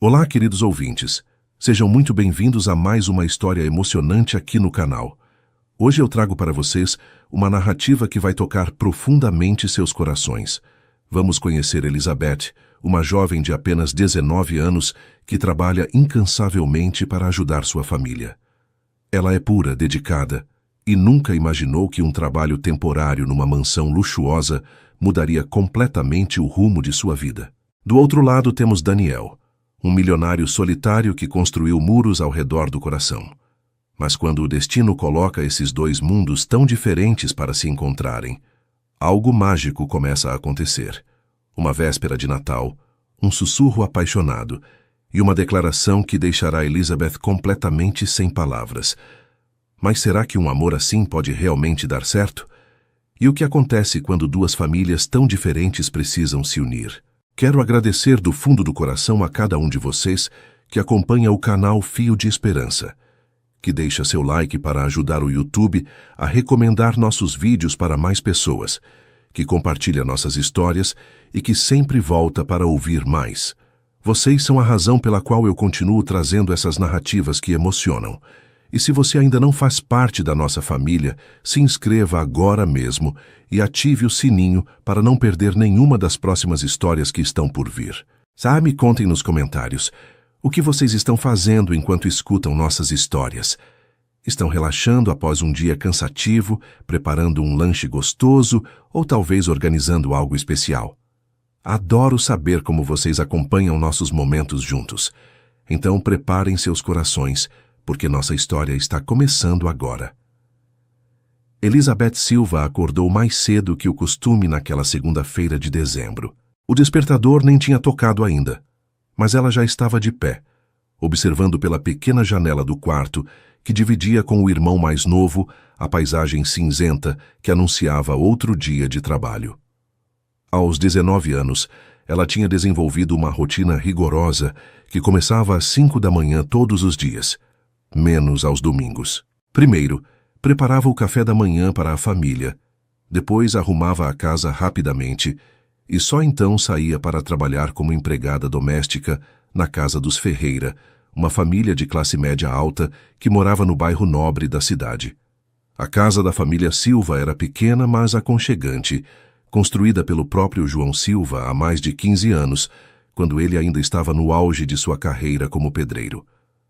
Olá, queridos ouvintes. Sejam muito bem-vindos a mais uma história emocionante aqui no canal. Hoje eu trago para vocês uma narrativa que vai tocar profundamente seus corações. Vamos conhecer Elizabeth, uma jovem de apenas 19 anos que trabalha incansavelmente para ajudar sua família. Ela é pura, dedicada, e nunca imaginou que um trabalho temporário numa mansão luxuosa mudaria completamente o rumo de sua vida. Do outro lado temos Daniel, um milionário solitário que construiu muros ao redor do coração. Mas quando o destino coloca esses dois mundos tão diferentes para se encontrarem, algo mágico começa a acontecer. Uma véspera de Natal, um sussurro apaixonado e uma declaração que deixará Elizabeth completamente sem palavras. Mas será que um amor assim pode realmente dar certo? E o que acontece quando duas famílias tão diferentes precisam se unir? Quero agradecer do fundo do coração a cada um de vocês que acompanha o canal Fio de Esperança, que deixa seu like para ajudar o YouTube a recomendar nossos vídeos para mais pessoas, que compartilha nossas histórias e que sempre volta para ouvir mais. Vocês são a razão pela qual eu continuo trazendo essas narrativas que emocionam. E se você ainda não faz parte da nossa família, se inscreva agora mesmo e ative o sininho para não perder nenhuma das próximas histórias que estão por vir. Me contem nos comentários o que vocês estão fazendo enquanto escutam nossas histórias. Estão relaxando após um dia cansativo, preparando um lanche gostoso ou talvez organizando algo especial? Adoro saber como vocês acompanham nossos momentos juntos. Então preparem seus corações, porque nossa história está começando agora. Elizabeth Silva acordou mais cedo que o costume naquela segunda-feira de dezembro. O despertador nem tinha tocado ainda, mas ela já estava de pé, observando pela pequena janela do quarto que dividia com o irmão mais novo a paisagem cinzenta que anunciava outro dia de trabalho. Aos 19 anos, ela tinha desenvolvido uma rotina rigorosa que começava às 5 da manhã todos os dias, menos aos domingos. Primeiro, preparava o café da manhã para a família, depois arrumava a casa rapidamente e só então saía para trabalhar como empregada doméstica na casa dos Ferreira, uma família de classe média alta que morava no bairro nobre da cidade. A casa da família Silva era pequena, mas aconchegante, construída pelo próprio João Silva há mais de 15 anos, quando ele ainda estava no auge de sua carreira como pedreiro.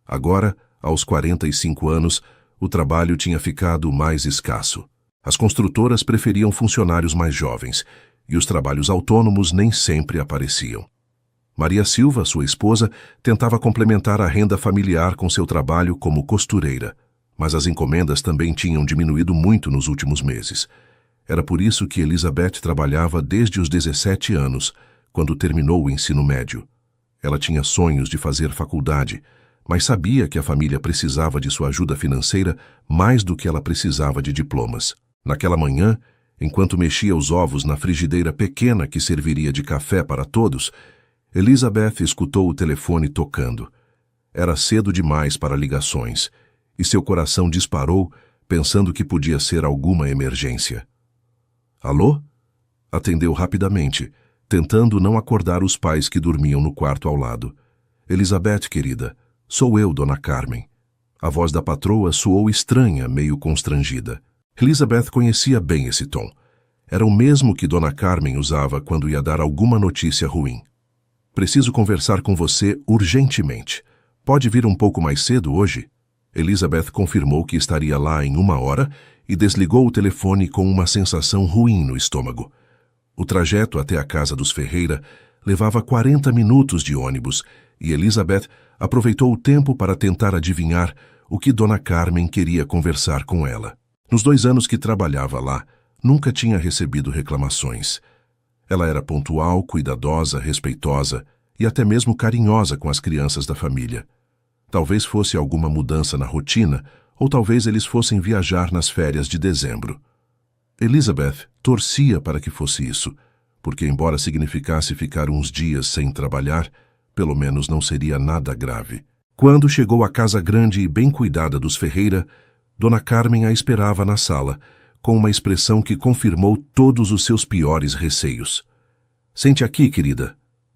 Agora, aos 45 anos, o trabalho tinha ficado mais escasso. As construtoras preferiam funcionários mais jovens, e os trabalhos autônomos nem sempre apareciam. Maria Silva, sua esposa, tentava complementar a renda familiar com seu trabalho como costureira, mas as encomendas também tinham diminuído muito nos últimos meses. Era por isso que Elizabeth trabalhava desde os 17 anos, quando terminou o ensino médio. Ela tinha sonhos de fazer faculdade, mas sabia que a família precisava de sua ajuda financeira mais do que ela precisava de diplomas. Naquela manhã, enquanto mexia os ovos na frigideira pequena que serviria de café para todos, Elizabeth escutou o telefone tocando. Era cedo demais para ligações, e seu coração disparou, pensando que podia ser alguma emergência. Alô? Atendeu rapidamente, tentando não acordar os pais que dormiam no quarto ao lado. Elizabeth, querida, sou eu, Dona Carmen. A voz da patroa soou estranha, meio constrangida. Elizabeth conhecia bem esse tom. Era o mesmo que Dona Carmen usava quando ia dar alguma notícia ruim. Preciso conversar com você urgentemente. Pode vir um pouco mais cedo hoje? Elizabeth confirmou que estaria lá em 1 hora e desligou o telefone com uma sensação ruim no estômago. O trajeto até a casa dos Ferreira levava 40 minutos de ônibus e Elizabeth aproveitou o tempo para tentar adivinhar o que Dona Carmen queria conversar com ela. Nos 2 anos que trabalhava lá, nunca tinha recebido reclamações. Ela era pontual, cuidadosa, respeitosa e até mesmo carinhosa com as crianças da família. Talvez fosse alguma mudança na rotina, ou talvez eles fossem viajar nas férias de dezembro. Elizabeth torcia para que fosse isso, porque embora significasse ficar uns dias sem trabalhar, pelo menos não seria nada grave. Quando chegou à casa grande e bem cuidada dos Ferreira, Dona Carmen a esperava na sala, com uma expressão que confirmou todos os seus piores receios. Sente aqui, querida,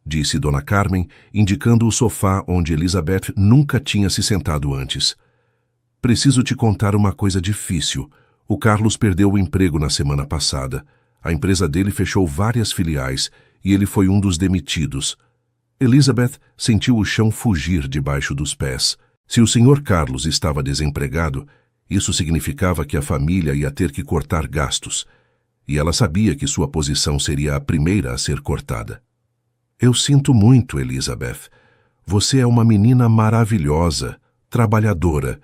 disse Dona Carmen, indicando o sofá onde Elizabeth nunca tinha se sentado antes. Preciso te contar uma coisa difícil. O Carlos perdeu o emprego na semana passada. A empresa dele fechou várias filiais e ele foi um dos demitidos. Elizabeth sentiu o chão fugir debaixo dos pés. Se o Sr. Carlos estava desempregado, isso significava que a família ia ter que cortar gastos. E ela sabia que sua posição seria a primeira a ser cortada. Eu sinto muito, Elizabeth. Você é uma menina maravilhosa, trabalhadora,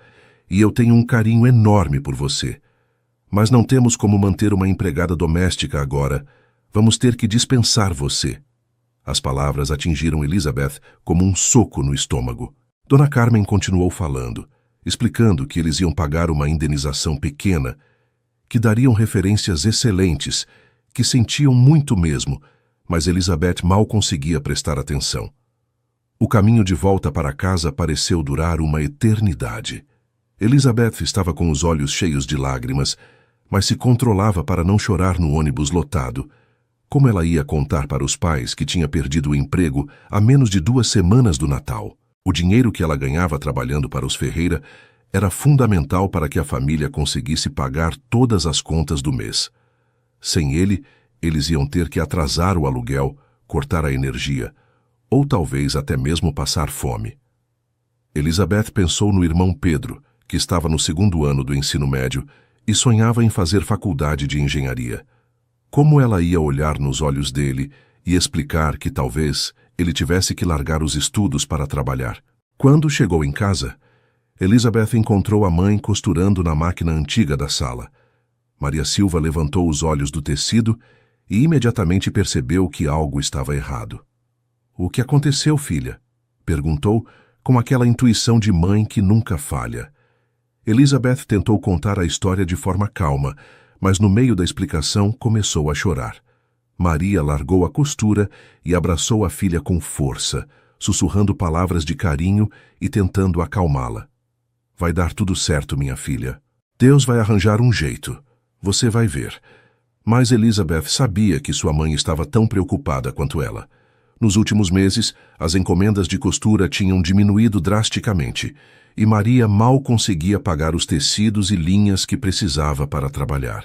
e eu tenho um carinho enorme por você. Mas não temos como manter uma empregada doméstica agora. Vamos ter que dispensar você. As palavras atingiram Elizabeth como um soco no estômago. Dona Carmen continuou falando, explicando que eles iam pagar uma indenização pequena, que dariam referências excelentes, que sentiam muito mesmo, mas Elizabeth mal conseguia prestar atenção. O caminho de volta para casa pareceu durar uma eternidade. Elizabeth estava com os olhos cheios de lágrimas, mas se controlava para não chorar no ônibus lotado. Como ela ia contar para os pais que tinha perdido o emprego há menos de 2 semanas do Natal? O dinheiro que ela ganhava trabalhando para os Ferreira era fundamental para que a família conseguisse pagar todas as contas do mês. Sem ele, eles iam ter que atrasar o aluguel, cortar a energia, ou talvez até mesmo passar fome. Elizabeth pensou no irmão Pedro, que estava no 2º ano do ensino médio e sonhava em fazer faculdade de engenharia. Como ela ia olhar nos olhos dele e explicar que talvez ele tivesse que largar os estudos para trabalhar? Quando chegou em casa, Elizabeth encontrou a mãe costurando na máquina antiga da sala. Maria Silva levantou os olhos do tecido e imediatamente percebeu que algo estava errado. "O que aconteceu, filha?" perguntou, com aquela intuição de mãe que nunca falha. Elizabeth tentou contar a história de forma calma, mas no meio da explicação começou a chorar. Maria largou a costura e abraçou a filha com força, sussurrando palavras de carinho e tentando acalmá-la. "Vai dar tudo certo, minha filha. Deus vai arranjar um jeito. Você vai ver." Mas Elizabeth sabia que sua mãe estava tão preocupada quanto ela. Nos últimos meses, as encomendas de costura tinham diminuído drasticamente, e Maria mal conseguia pagar os tecidos e linhas que precisava para trabalhar.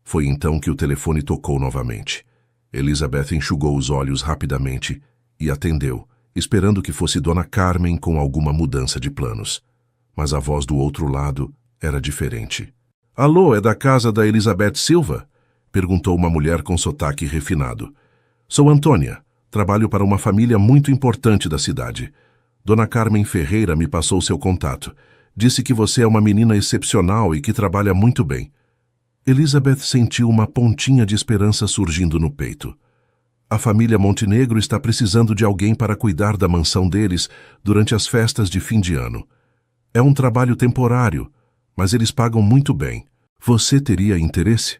Foi então que o telefone tocou novamente. Elizabeth enxugou os olhos rapidamente e atendeu, esperando que fosse Dona Carmen com alguma mudança de planos. Mas a voz do outro lado era diferente. "Alô, é da casa da Elizabeth Silva?" perguntou uma mulher com sotaque refinado. "Sou Antônia. Trabalho para uma família muito importante da cidade. Dona Carmen Ferreira me passou seu contato. Disse que você é uma menina excepcional e que trabalha muito bem." Elizabeth sentiu uma pontinha de esperança surgindo no peito. A família Montenegro está precisando de alguém para cuidar da mansão deles durante as festas de fim de ano. É um trabalho temporário, mas eles pagam muito bem. Você teria interesse?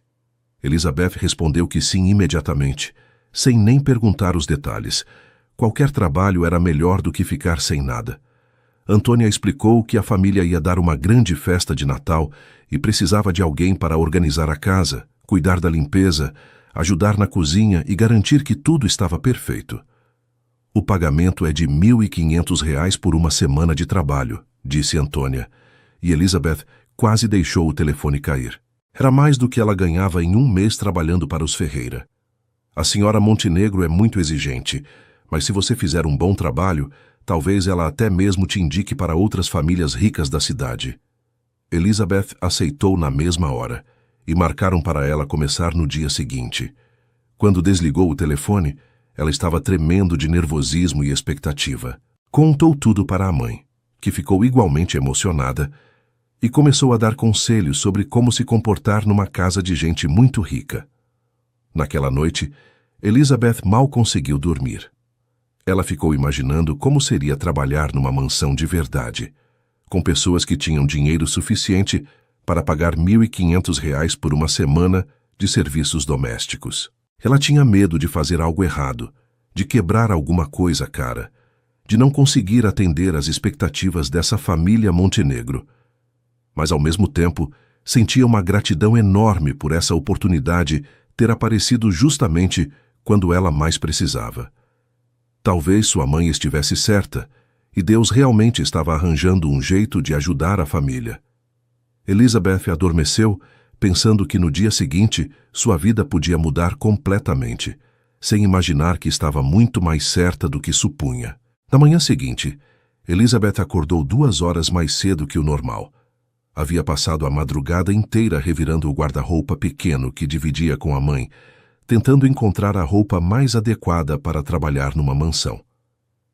Elizabeth respondeu que sim imediatamente, sem nem perguntar os detalhes. Qualquer trabalho era melhor do que ficar sem nada. Antônia explicou que a família ia dar uma grande festa de Natal e precisava de alguém para organizar a casa, cuidar da limpeza, ajudar na cozinha e garantir que tudo estava perfeito. "O pagamento é de R$ 1.500 por uma semana de trabalho", disse Antônia, e Elizabeth quase deixou o telefone cair. Era mais do que ela ganhava em um mês trabalhando para os Ferreira. "A senhora Montenegro é muito exigente, mas se você fizer um bom trabalho, talvez ela até mesmo te indique para outras famílias ricas da cidade." Elizabeth aceitou na mesma hora, e marcaram para ela começar no dia seguinte. Quando desligou o telefone, ela estava tremendo de nervosismo e expectativa. Contou tudo para a mãe, que ficou igualmente emocionada, e começou a dar conselhos sobre como se comportar numa casa de gente muito rica. Naquela noite, Elizabeth mal conseguiu dormir. Ela ficou imaginando como seria trabalhar numa mansão de verdade, com pessoas que tinham dinheiro suficiente para pagar R$ 1.500 por uma semana de serviços domésticos. Ela tinha medo de fazer algo errado, de quebrar alguma coisa cara, de não conseguir atender às expectativas dessa família Montenegro. Mas, ao mesmo tempo, sentia uma gratidão enorme por essa oportunidade ter aparecido justamente quando ela mais precisava. Talvez sua mãe estivesse certa, e Deus realmente estava arranjando um jeito de ajudar a família. Elizabeth adormeceu, pensando que no dia seguinte sua vida podia mudar completamente, sem imaginar que estava muito mais certa do que supunha. Na manhã seguinte, Elizabeth acordou 2 horas mais cedo que o normal. Havia passado a madrugada inteira revirando o guarda-roupa pequeno que dividia com a mãe, tentando encontrar a roupa mais adequada para trabalhar numa mansão.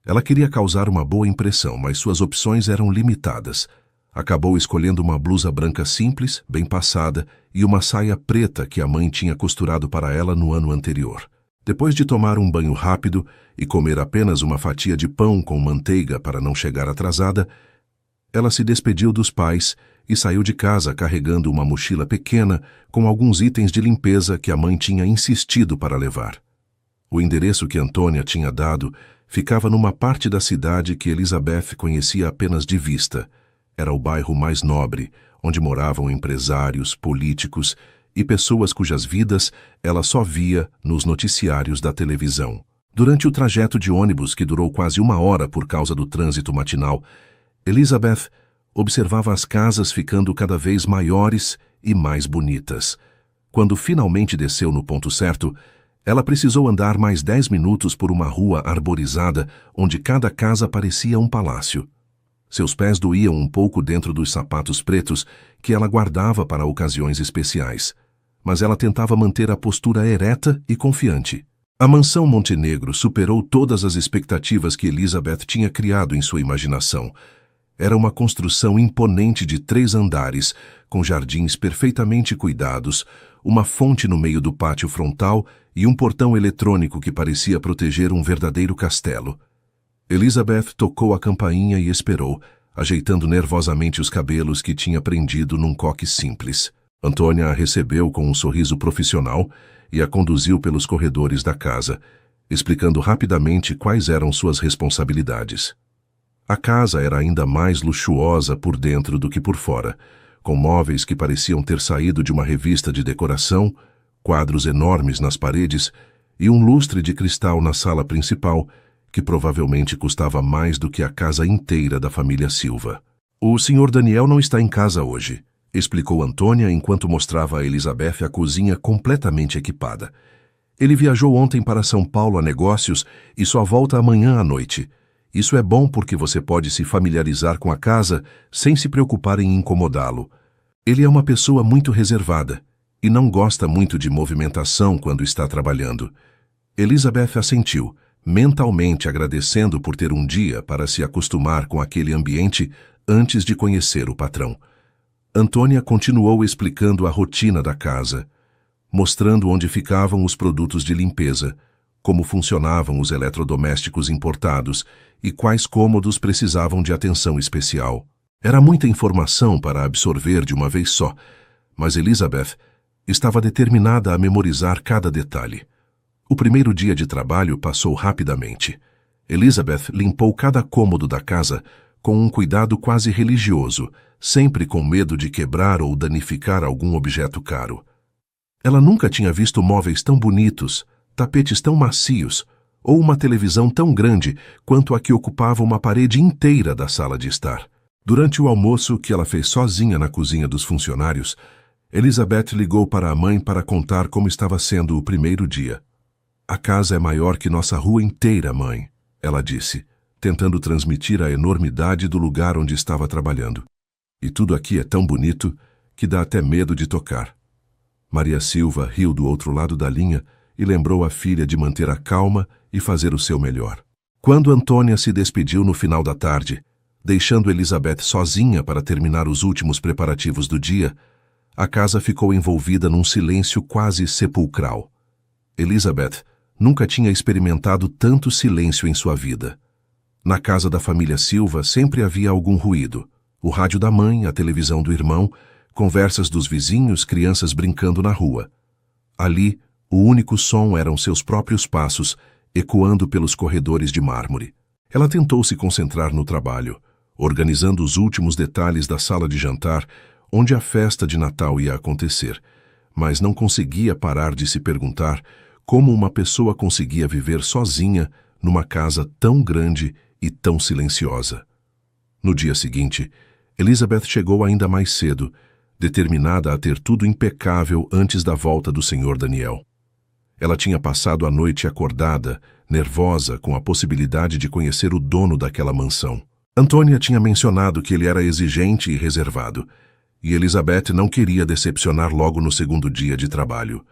Ela queria causar uma boa impressão, mas suas opções eram limitadas. Acabou escolhendo uma blusa branca simples, bem passada, e uma saia preta que a mãe tinha costurado para ela no ano anterior. Depois de tomar um banho rápido e comer apenas uma fatia de pão com manteiga para não chegar atrasada, ela se despediu dos pais e saiu de casa carregando uma mochila pequena com alguns itens de limpeza que a mãe tinha insistido para levar. O endereço que Antônia tinha dado ficava numa parte da cidade que Elizabeth conhecia apenas de vista. Era o bairro mais nobre, onde moravam empresários, políticos e pessoas cujas vidas ela só via nos noticiários da televisão. Durante o trajeto de ônibus, que durou quase 1 hora por causa do trânsito matinal, Elizabeth observava as casas ficando cada vez maiores e mais bonitas. Quando finalmente desceu no ponto certo, ela precisou andar mais 10 minutos por uma rua arborizada, onde cada casa parecia um palácio. Seus pés doíam um pouco dentro dos sapatos pretos que ela guardava para ocasiões especiais, mas ela tentava manter a postura ereta e confiante. A mansão Montenegro superou todas as expectativas que Elizabeth tinha criado em sua imaginação. Era uma construção imponente de 3 andares, com jardins perfeitamente cuidados, uma fonte no meio do pátio frontal e um portão eletrônico que parecia proteger um verdadeiro castelo. Elizabeth tocou a campainha e esperou, ajeitando nervosamente os cabelos que tinha prendido num coque simples. Antônia a recebeu com um sorriso profissional e a conduziu pelos corredores da casa, explicando rapidamente quais eram suas responsabilidades. A casa era ainda mais luxuosa por dentro do que por fora, com móveis que pareciam ter saído de uma revista de decoração, quadros enormes nas paredes e um lustre de cristal na sala principal, que provavelmente custava mais do que a casa inteira da família Silva. "O Sr. Daniel não está em casa hoje", explicou Antônia enquanto mostrava a Elizabeth a cozinha completamente equipada. "Ele viajou ontem para São Paulo a negócios e só volta amanhã à noite. Isso é bom porque você pode se familiarizar com a casa sem se preocupar em incomodá-lo. Ele é uma pessoa muito reservada e não gosta muito de movimentação quando está trabalhando." Elizabeth assentiu, mentalmente agradecendo por ter um dia para se acostumar com aquele ambiente antes de conhecer o patrão. Antônia continuou explicando a rotina da casa, mostrando onde ficavam os produtos de limpeza, como funcionavam os eletrodomésticos importados e quais cômodos precisavam de atenção especial. Era muita informação para absorver de uma vez só, mas Elizabeth estava determinada a memorizar cada detalhe. O primeiro dia de trabalho passou rapidamente. Elizabeth limpou cada cômodo da casa com um cuidado quase religioso, sempre com medo de quebrar ou danificar algum objeto caro. Ela nunca tinha visto móveis tão bonitos, tapetes tão macios, ou uma televisão tão grande quanto a que ocupava uma parede inteira da sala de estar. Durante o almoço que ela fez sozinha na cozinha dos funcionários, Elizabeth ligou para a mãe para contar como estava sendo o primeiro dia. "A casa é maior que nossa rua inteira, mãe", ela disse, tentando transmitir a enormidade do lugar onde estava trabalhando. "E tudo aqui é tão bonito que dá até medo de tocar." Maria Silva riu do outro lado da linha e lembrou a filha de manter a calma e fazer o seu melhor. Quando Antônia se despediu no final da tarde, deixando Elizabeth sozinha para terminar os últimos preparativos do dia, a casa ficou envolvida num silêncio quase sepulcral. Elizabeth nunca tinha experimentado tanto silêncio em sua vida. Na casa da família Silva sempre havia algum ruído: o rádio da mãe, a televisão do irmão, conversas dos vizinhos, crianças brincando na rua. Ali, o único som eram seus próprios passos, ecoando pelos corredores de mármore. Ela tentou se concentrar no trabalho, organizando os últimos detalhes da sala de jantar, onde a festa de Natal ia acontecer, mas não conseguia parar de se perguntar como uma pessoa conseguia viver sozinha numa casa tão grande e tão silenciosa. No dia seguinte, Elizabeth chegou ainda mais cedo, determinada a ter tudo impecável antes da volta do Sr. Daniel. Ela tinha passado a noite acordada, nervosa com a possibilidade de conhecer o dono daquela mansão. Antônia tinha mencionado que ele era exigente e reservado, e Elizabeth não queria decepcionar logo no segundo dia de trabalho.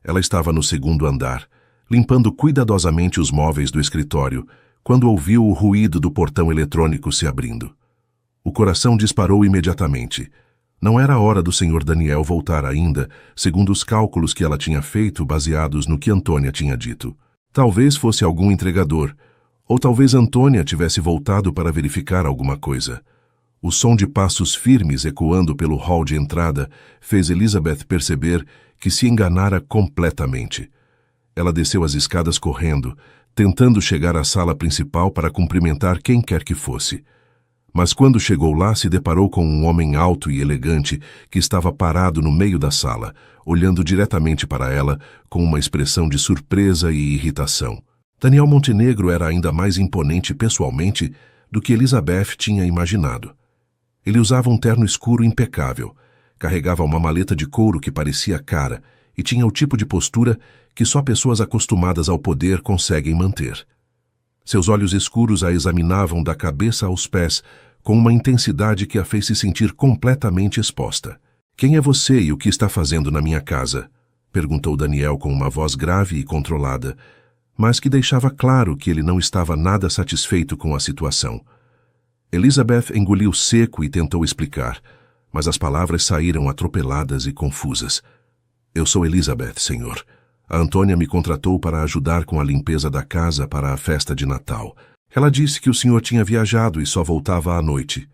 Ela estava no segundo andar, limpando cuidadosamente os móveis do escritório, quando ouviu o ruído do portão eletrônico se abrindo. O coração disparou imediatamente. Não era hora do Sr. Daniel voltar ainda, segundo os cálculos que ela tinha feito baseados no que Antônia tinha dito. Talvez fosse algum entregador, ou talvez Antônia tivesse voltado para verificar alguma coisa. O som de passos firmes ecoando pelo hall de entrada fez Elizabeth perceber que se enganara completamente. Ela desceu as escadas correndo, tentando chegar à sala principal para cumprimentar quem quer que fosse. Mas quando chegou lá, se deparou com um homem alto e elegante que estava parado no meio da sala, olhando diretamente para ela com uma expressão de surpresa e irritação. Daniel Montenegro era ainda mais imponente pessoalmente do que Elizabeth tinha imaginado. Ele usava um terno escuro impecável, carregava uma maleta de couro que parecia cara e tinha o tipo de postura que só pessoas acostumadas ao poder conseguem manter. Seus olhos escuros a examinavam da cabeça aos pés com uma intensidade que a fez se sentir completamente exposta. "Quem é você e o que está fazendo na minha casa?" perguntou Daniel com uma voz grave e controlada, mas que deixava claro que ele não estava nada satisfeito com a situação. Elizabeth engoliu seco e tentou explicar, mas as palavras saíram atropeladas e confusas. "Eu sou Elizabeth, senhor. A Antônia me contratou para ajudar com a limpeza da casa para a festa de Natal. Ela disse que o senhor tinha viajado e só voltava à noite."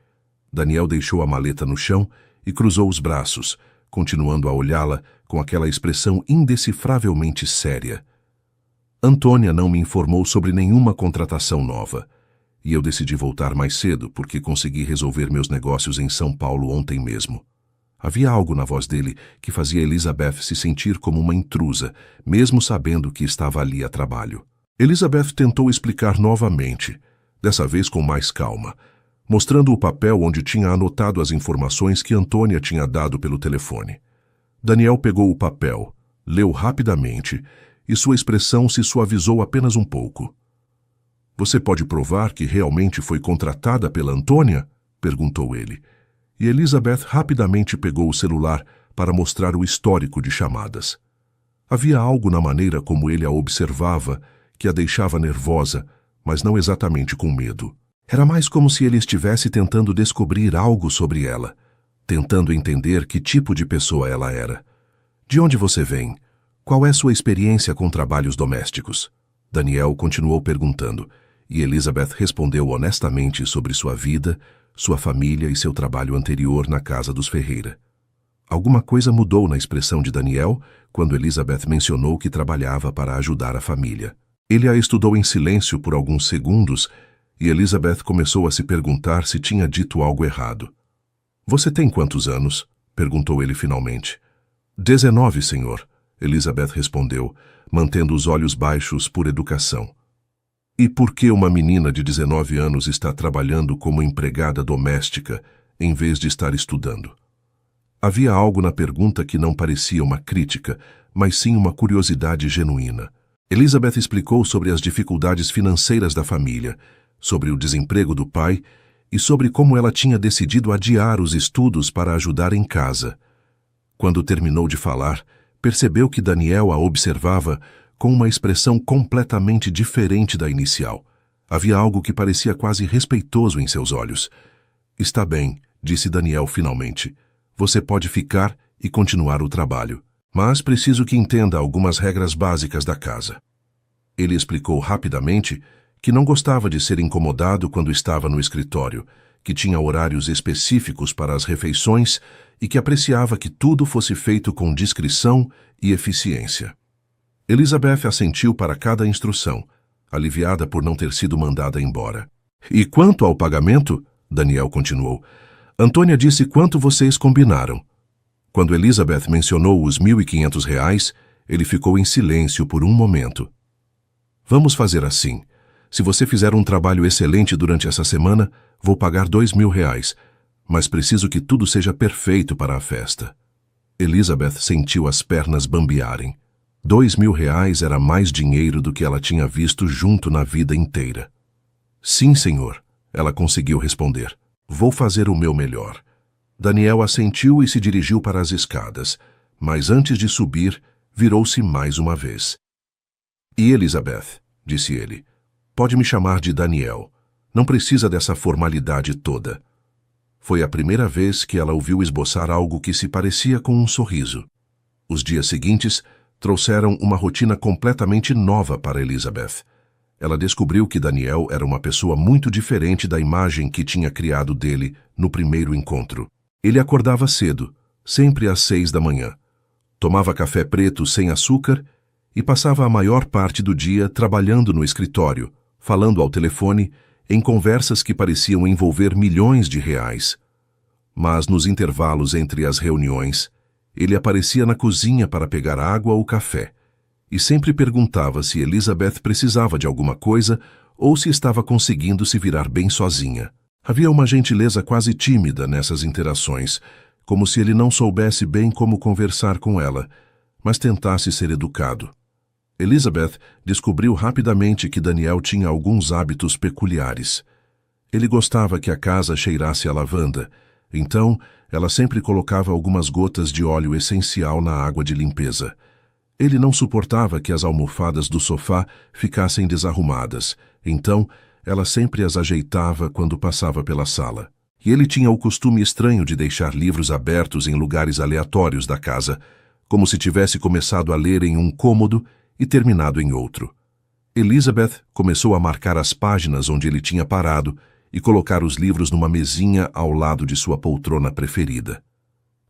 Daniel deixou a maleta no chão e cruzou os braços, continuando a olhá-la com aquela expressão indecifravelmente séria. "Antônia não me informou sobre nenhuma contratação nova, e eu decidi voltar mais cedo porque consegui resolver meus negócios em São Paulo ontem mesmo." Havia algo na voz dele que fazia Elizabeth se sentir como uma intrusa, mesmo sabendo que estava ali a trabalho. Elizabeth tentou explicar novamente, dessa vez com mais calma, mostrando o papel onde tinha anotado as informações que Antônia tinha dado pelo telefone. Daniel pegou o papel, leu rapidamente, e sua expressão se suavizou apenas um pouco. "Você pode provar que realmente foi contratada pela Antônia?" perguntou ele. E Elizabeth rapidamente pegou o celular para mostrar o histórico de chamadas. Havia algo na maneira como ele a observava que a deixava nervosa, mas não exatamente com medo. Era mais como se ele estivesse tentando descobrir algo sobre ela, tentando entender que tipo de pessoa ela era. "De onde você vem? Qual é sua experiência com trabalhos domésticos?" Daniel continuou perguntando, e Elizabeth respondeu honestamente sobre sua vida, sua família e seu trabalho anterior na casa dos Ferreira. Alguma coisa mudou na expressão de Daniel quando Elizabeth mencionou que trabalhava para ajudar a família. Ele a estudou em silêncio por alguns segundos e Elizabeth começou a se perguntar se tinha dito algo errado. "Você tem quantos anos?" perguntou ele finalmente. 19, senhor, Elizabeth respondeu, mantendo os olhos baixos por educação. "E por que uma menina de 19 anos está trabalhando como empregada doméstica em vez de estar estudando?" Havia algo na pergunta que não parecia uma crítica, mas sim uma curiosidade genuína. Elizabeth explicou sobre as dificuldades financeiras da família, sobre o desemprego do pai e sobre como ela tinha decidido adiar os estudos para ajudar em casa. Quando terminou de falar, percebeu que Daniel a observava com uma expressão completamente diferente da inicial. Havia algo que parecia quase respeitoso em seus olhos. "Está bem", disse Daniel finalmente. "Você pode ficar e continuar o trabalho, mas preciso que entenda algumas regras básicas da casa." Ele explicou rapidamente que não gostava de ser incomodado quando estava no escritório, que tinha horários específicos para as refeições e que apreciava que tudo fosse feito com discrição e eficiência. Elizabeth assentiu para cada instrução, aliviada por não ter sido mandada embora. "E quanto ao pagamento?" Daniel continuou. "Antônia disse quanto vocês combinaram." Quando Elizabeth mencionou os R$ 1.500, ele ficou em silêncio por um momento. "Vamos fazer assim. Se você fizer um trabalho excelente durante essa semana, vou pagar R$ 2.000, mas preciso que tudo seja perfeito para a festa. Elizabeth sentiu as pernas bambearem. R$ 2.000 era mais dinheiro do que ela tinha visto junto na vida inteira. Sim, senhor, ela conseguiu responder. Vou fazer o meu melhor. Daniel assentiu e se dirigiu para as escadas, mas antes de subir, virou-se mais uma vez. E Elizabeth, disse ele, pode me chamar de Daniel. Não precisa dessa formalidade toda. Foi a primeira vez que ela ouviu esboçar algo que se parecia com um sorriso. Os dias seguintes trouxeram uma rotina completamente nova para Elizabeth. Ela descobriu que Daniel era uma pessoa muito diferente da imagem que tinha criado dele no primeiro encontro. Ele acordava cedo, sempre às 6 da manhã. Tomava café preto sem açúcar e passava a maior parte do dia trabalhando no escritório, falando ao telefone, em conversas que pareciam envolver milhões de reais. Mas nos intervalos entre as reuniões, ele aparecia na cozinha para pegar água ou café, e sempre perguntava se Elizabeth precisava de alguma coisa ou se estava conseguindo se virar bem sozinha. Havia uma gentileza quase tímida nessas interações, como se ele não soubesse bem como conversar com ela, mas tentasse ser educado. Elizabeth descobriu rapidamente que Daniel tinha alguns hábitos peculiares. Ele gostava que a casa cheirasse a lavanda, então ela sempre colocava algumas gotas de óleo essencial na água de limpeza. Ele não suportava que as almofadas do sofá ficassem desarrumadas, então ela sempre as ajeitava quando passava pela sala. E ele tinha o costume estranho de deixar livros abertos em lugares aleatórios da casa, como se tivesse começado a ler em um cômodo e terminado em outro. Elizabeth começou a marcar as páginas onde ele tinha parado e colocar os livros numa mesinha ao lado de sua poltrona preferida.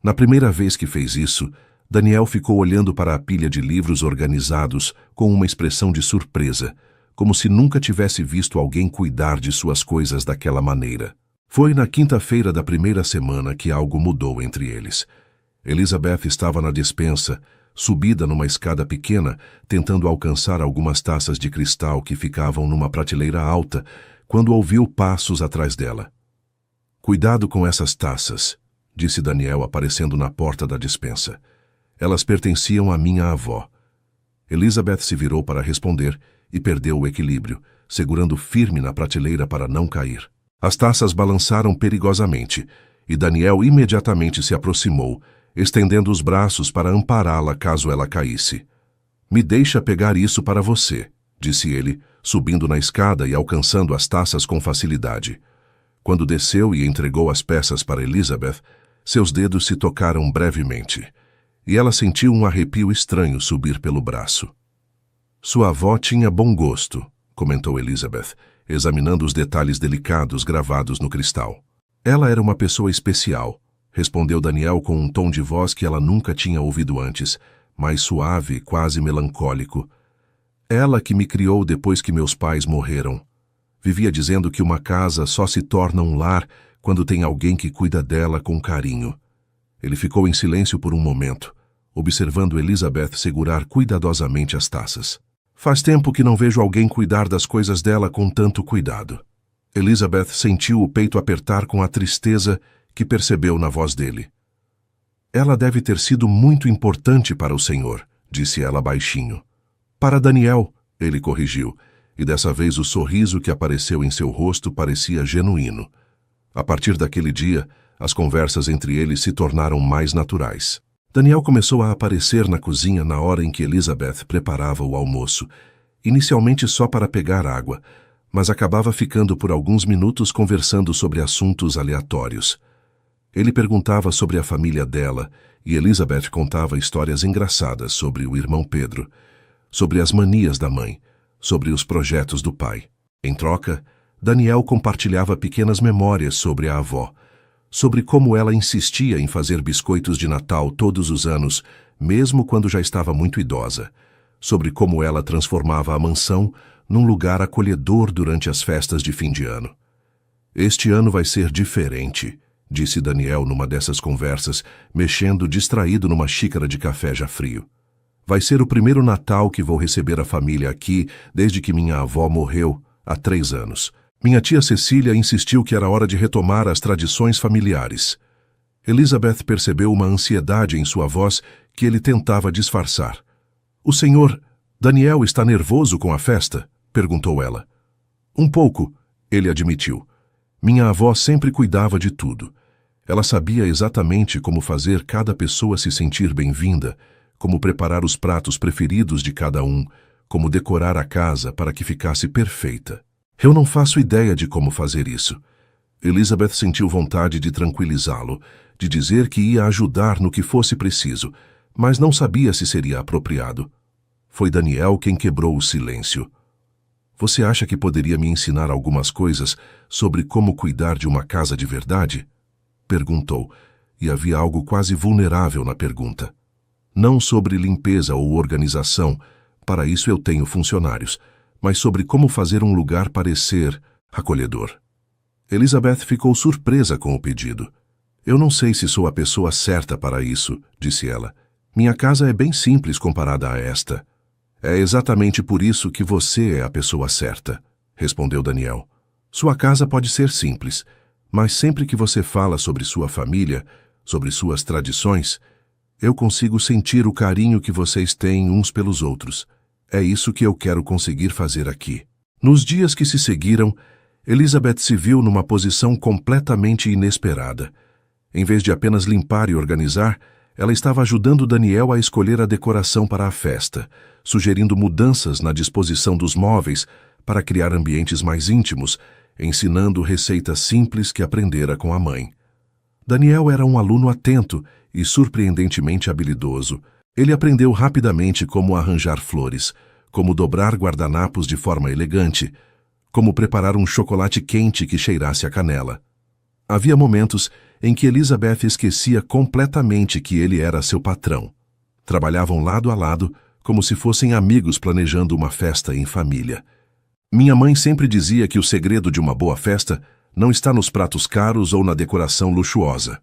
Na primeira vez que fez isso, Daniel ficou olhando para a pilha de livros organizados com uma expressão de surpresa, como se nunca tivesse visto alguém cuidar de suas coisas daquela maneira. Foi na quinta-feira da primeira semana que algo mudou entre eles. Elizabeth estava na despensa, subida numa escada pequena, tentando alcançar algumas taças de cristal que ficavam numa prateleira alta, quando ouviu passos atrás dela. Cuidado com essas taças, disse Daniel aparecendo na porta da despensa. Elas pertenciam à minha avó. Elizabeth se virou para responder e perdeu o equilíbrio, segurando firme na prateleira para não cair. As taças balançaram perigosamente, e Daniel imediatamente se aproximou, estendendo os braços para ampará-la caso ela caísse. Me deixa pegar isso para você, disse ele, subindo na escada e alcançando as taças com facilidade. Quando desceu e entregou as peças para Elizabeth, seus dedos se tocaram brevemente, e ela sentiu um arrepio estranho subir pelo braço. Sua avó tinha bom gosto, comentou Elizabeth, examinando os detalhes delicados gravados no cristal. Ela era uma pessoa especial, respondeu Daniel com um tom de voz que ela nunca tinha ouvido antes, mais suave, quase melancólico. Ela que me criou depois que meus pais morreram. Vivia dizendo que uma casa só se torna um lar quando tem alguém que cuida dela com carinho. Ele ficou em silêncio por um momento, observando Elizabeth segurar cuidadosamente as taças. Faz tempo que não vejo alguém cuidar das coisas dela com tanto cuidado. Elizabeth sentiu o peito apertar com a tristeza que percebeu na voz dele. Ela deve ter sido muito importante para o senhor, disse ela baixinho. Para Daniel, ele corrigiu, e dessa vez o sorriso que apareceu em seu rosto parecia genuíno. A partir daquele dia, as conversas entre eles se tornaram mais naturais. Daniel começou a aparecer na cozinha na hora em que Elizabeth preparava o almoço, inicialmente só para pegar água, mas acabava ficando por alguns minutos conversando sobre assuntos aleatórios. Ele perguntava sobre a família dela e Elizabeth contava histórias engraçadas sobre o irmão Pedro, sobre as manias da mãe, sobre os projetos do pai. Em troca, Daniel compartilhava pequenas memórias sobre a avó, sobre como ela insistia em fazer biscoitos de Natal todos os anos, mesmo quando já estava muito idosa, sobre como ela transformava a mansão num lugar acolhedor durante as festas de fim de ano. Este ano vai ser diferente, disse Daniel numa dessas conversas, mexendo distraído numa xícara de café já frio. Vai ser o primeiro Natal que vou receber a família aqui desde que minha avó morreu, há 3 anos. Minha tia Cecília insistiu que era hora de retomar as tradições familiares. Elizabeth percebeu uma ansiedade em sua voz que ele tentava disfarçar. "O senhor Daniel está nervoso com a festa?" perguntou ela. "Um pouco", ele admitiu. "Minha avó sempre cuidava de tudo. Ela sabia exatamente como fazer cada pessoa se sentir bem-vinda, como preparar os pratos preferidos de cada um, como decorar a casa para que ficasse perfeita. Eu não faço ideia de como fazer isso." Elizabeth sentiu vontade de tranquilizá-lo, de dizer que ia ajudar no que fosse preciso, mas não sabia se seria apropriado. Foi Daniel quem quebrou o silêncio. "Você acha que poderia me ensinar algumas coisas sobre como cuidar de uma casa de verdade?" perguntou, e havia algo quase vulnerável na pergunta. "Não sobre limpeza ou organização, para isso eu tenho funcionários, mas sobre como fazer um lugar parecer acolhedor." Elizabeth ficou surpresa com o pedido. "Eu não sei se sou a pessoa certa para isso", disse ela. "Minha casa é bem simples comparada a esta." "É exatamente por isso que você é a pessoa certa", respondeu Daniel. "Sua casa pode ser simples, mas sempre que você fala sobre sua família, sobre suas tradições, eu consigo sentir o carinho que vocês têm uns pelos outros. É isso que eu quero conseguir fazer aqui." Nos dias que se seguiram, Elizabeth se viu numa posição completamente inesperada. Em vez de apenas limpar e organizar, ela estava ajudando Daniel a escolher a decoração para a festa, sugerindo mudanças na disposição dos móveis para criar ambientes mais íntimos, ensinando receitas simples que aprendera com a mãe. Daniel era um aluno atento e surpreendentemente habilidoso. Ele aprendeu rapidamente como arranjar flores, como dobrar guardanapos de forma elegante, como preparar um chocolate quente que cheirasse a canela. Havia momentos em que Elizabeth esquecia completamente que ele era seu patrão. Trabalhavam lado a lado, como se fossem amigos planejando uma festa em família. "Minha mãe sempre dizia que o segredo de uma boa festa não está nos pratos caros ou na decoração luxuosa",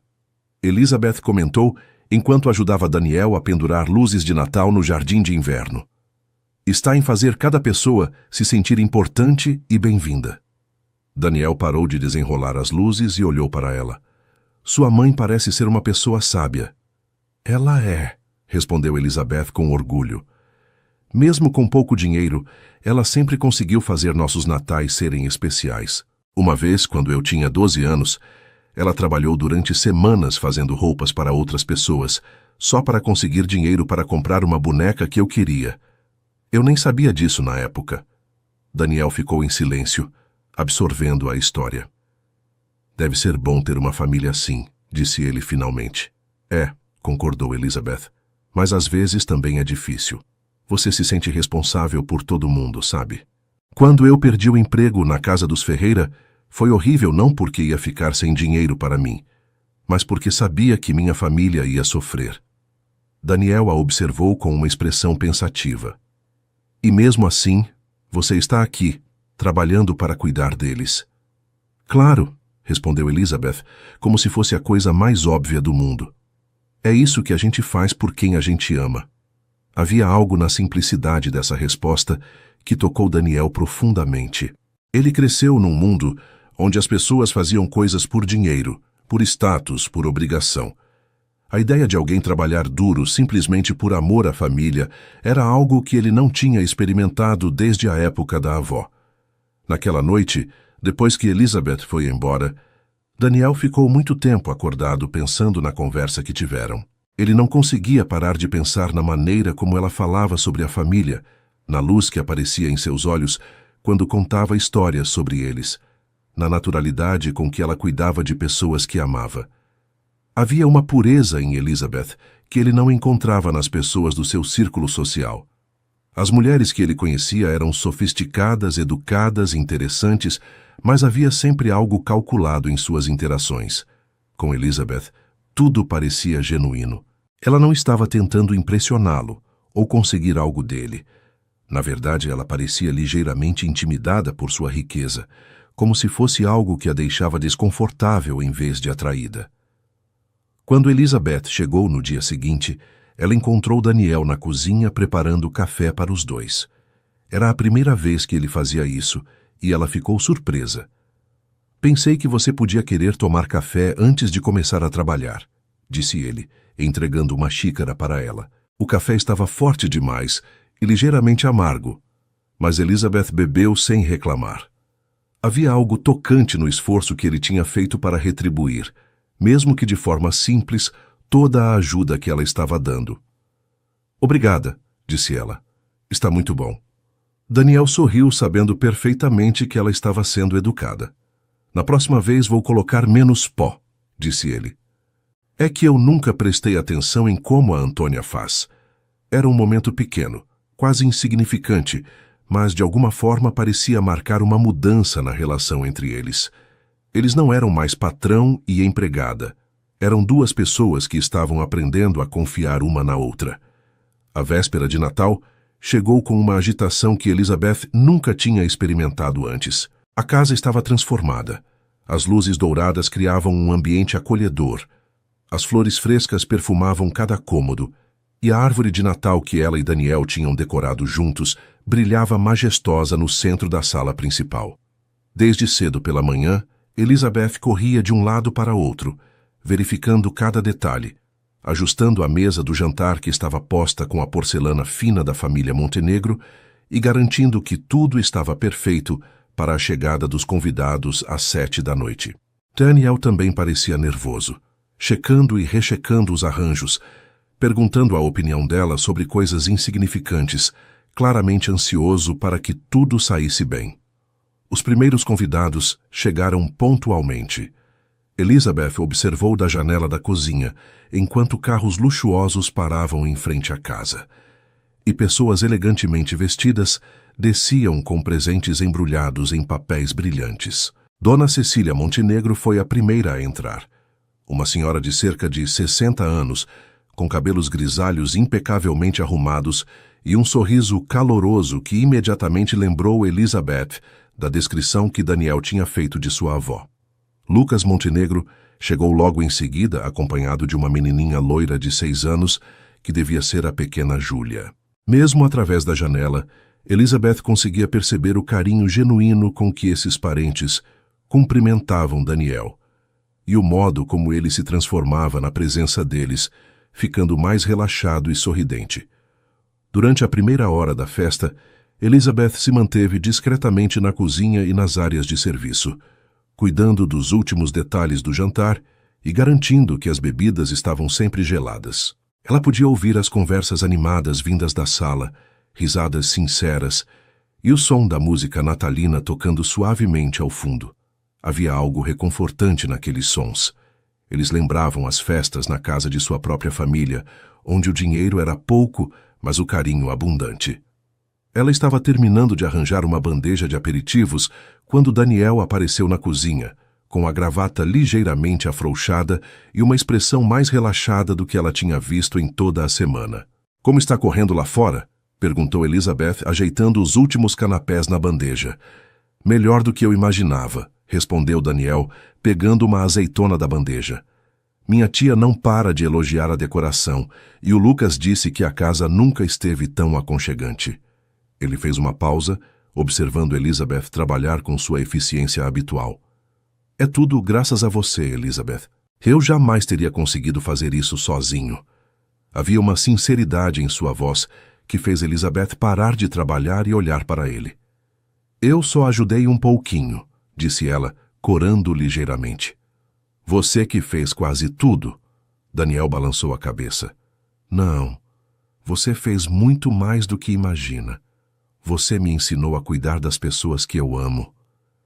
Elizabeth comentou enquanto ajudava Daniel a pendurar luzes de Natal no jardim de inverno. "Está em fazer cada pessoa se sentir importante e bem-vinda." Daniel parou de desenrolar as luzes e olhou para ela. "Sua mãe parece ser uma pessoa sábia." "Ela é", respondeu Elizabeth com orgulho. "Mesmo com pouco dinheiro, ela sempre conseguiu fazer nossos natais serem especiais. Uma vez, quando eu tinha 12 anos, ela trabalhou durante semanas fazendo roupas para outras pessoas, só para conseguir dinheiro para comprar uma boneca que eu queria. Eu nem sabia disso na época." Daniel ficou em silêncio, absorvendo a história. "Deve ser bom ter uma família assim", disse ele finalmente. "É", concordou Elizabeth, "mas às vezes também é difícil. Você se sente responsável por todo mundo, sabe? Quando eu perdi o emprego na casa dos Ferreira, foi horrível não porque ia ficar sem dinheiro para mim, mas porque sabia que minha família ia sofrer." Daniel a observou com uma expressão pensativa. "E mesmo assim, você está aqui, trabalhando para cuidar deles." "Claro", respondeu Elizabeth, como se fosse a coisa mais óbvia do mundo. "É isso que a gente faz por quem a gente ama." Havia algo na simplicidade dessa resposta que tocou Daniel profundamente. Ele cresceu num mundo onde as pessoas faziam coisas por dinheiro, por status, por obrigação. A ideia de alguém trabalhar duro simplesmente por amor à família era algo que ele não tinha experimentado desde a época da avó. Naquela noite, depois que Elizabeth foi embora, Daniel ficou muito tempo acordado pensando na conversa que tiveram. Ele não conseguia parar de pensar na maneira como ela falava sobre a família, na luz que aparecia em seus olhos quando contava histórias sobre eles, na naturalidade com que ela cuidava de pessoas que amava. Havia uma pureza em Elizabeth que ele não encontrava nas pessoas do seu círculo social. As mulheres que ele conhecia eram sofisticadas, educadas, interessantes, mas havia sempre algo calculado em suas interações. Com Elizabeth, tudo parecia genuíno. Ela não estava tentando impressioná-lo ou conseguir algo dele. Na verdade, ela parecia ligeiramente intimidada por sua riqueza, como se fosse algo que a deixava desconfortável em vez de atraída. Quando Elizabeth chegou no dia seguinte, ela encontrou Daniel na cozinha preparando café para os dois. Era a primeira vez que ele fazia isso, e ela ficou surpresa. Pensei que você podia querer tomar café antes de começar a trabalhar, disse ele, entregando uma xícara para ela. O café estava forte demais e ligeiramente amargo, mas Elizabeth bebeu sem reclamar. Havia algo tocante no esforço que ele tinha feito para retribuir, mesmo que de forma simples, toda a ajuda que ela estava dando. Obrigada, disse ela. Está muito bom. Daniel sorriu, sabendo perfeitamente que ela estava sendo educada. Na próxima vez vou colocar menos pó, disse ele. É que eu nunca prestei atenção em como a Antônia faz. Era um momento pequeno, quase insignificante, mas de alguma forma parecia marcar uma mudança na relação entre eles. Eles não eram mais patrão e empregada. Eram duas pessoas que estavam aprendendo a confiar uma na outra. A véspera de Natal chegou com uma agitação que Elizabeth nunca tinha experimentado antes. A casa estava transformada. As luzes douradas criavam um ambiente acolhedor. As flores frescas perfumavam cada cômodo, e a árvore de Natal que ela e Daniel tinham decorado juntos brilhava majestosa no centro da sala principal. Desde cedo pela manhã, Elizabeth corria de um lado para outro, verificando cada detalhe, ajustando a mesa do jantar que estava posta com a porcelana fina da família Montenegro e garantindo que tudo estava perfeito para a chegada dos convidados às 7 da noite. Daniel também parecia nervoso, checando e rechecando os arranjos, perguntando a opinião dela sobre coisas insignificantes, claramente ansioso para que tudo saísse bem. Os primeiros convidados chegaram pontualmente. Elizabeth observou da janela da cozinha, enquanto carros luxuosos paravam em frente à casa. E pessoas elegantemente vestidas desciam com presentes embrulhados em papéis brilhantes. Dona Cecília Montenegro foi a primeira a entrar. Uma senhora de cerca de 60 anos, com cabelos grisalhos impecavelmente arrumados e um sorriso caloroso que imediatamente lembrou Elizabeth da descrição que Daniel tinha feito de sua avó. Lucas Montenegro chegou logo em seguida, acompanhado de uma menininha loira de 6 anos, que devia ser a pequena Júlia. Mesmo através da janela, Elizabeth conseguia perceber o carinho genuíno com que esses parentes cumprimentavam Daniel, e o modo como ele se transformava na presença deles, ficando mais relaxado e sorridente. Durante a primeira hora da festa, Elizabeth se manteve discretamente na cozinha e nas áreas de serviço, cuidando dos últimos detalhes do jantar e garantindo que as bebidas estavam sempre geladas. Ela podia ouvir as conversas animadas vindas da sala, risadas sinceras e o som da música natalina tocando suavemente ao fundo. Havia algo reconfortante naqueles sons. Eles lembravam as festas na casa de sua própria família, onde o dinheiro era pouco, mas o carinho abundante. Ela estava terminando de arranjar uma bandeja de aperitivos quando Daniel apareceu na cozinha, com a gravata ligeiramente afrouxada e uma expressão mais relaxada do que ela tinha visto em toda a semana. "Como está correndo lá fora?" perguntou Elizabeth, ajeitando os últimos canapés na bandeja. "Melhor do que eu imaginava", respondeu Daniel, pegando uma azeitona da bandeja. "Minha tia não para de elogiar a decoração, e o Lucas disse que a casa nunca esteve tão aconchegante." Ele fez uma pausa, observando Elizabeth trabalhar com sua eficiência habitual. "É tudo graças a você, Elizabeth. Eu jamais teria conseguido fazer isso sozinho." Havia uma sinceridade em sua voz que fez Elizabeth parar de trabalhar e olhar para ele. "Eu só ajudei um pouquinho", disse ela, corando ligeiramente. "Você que fez quase tudo." Daniel balançou a cabeça. "Não, você fez muito mais do que imagina. Você me ensinou a cuidar das pessoas que eu amo."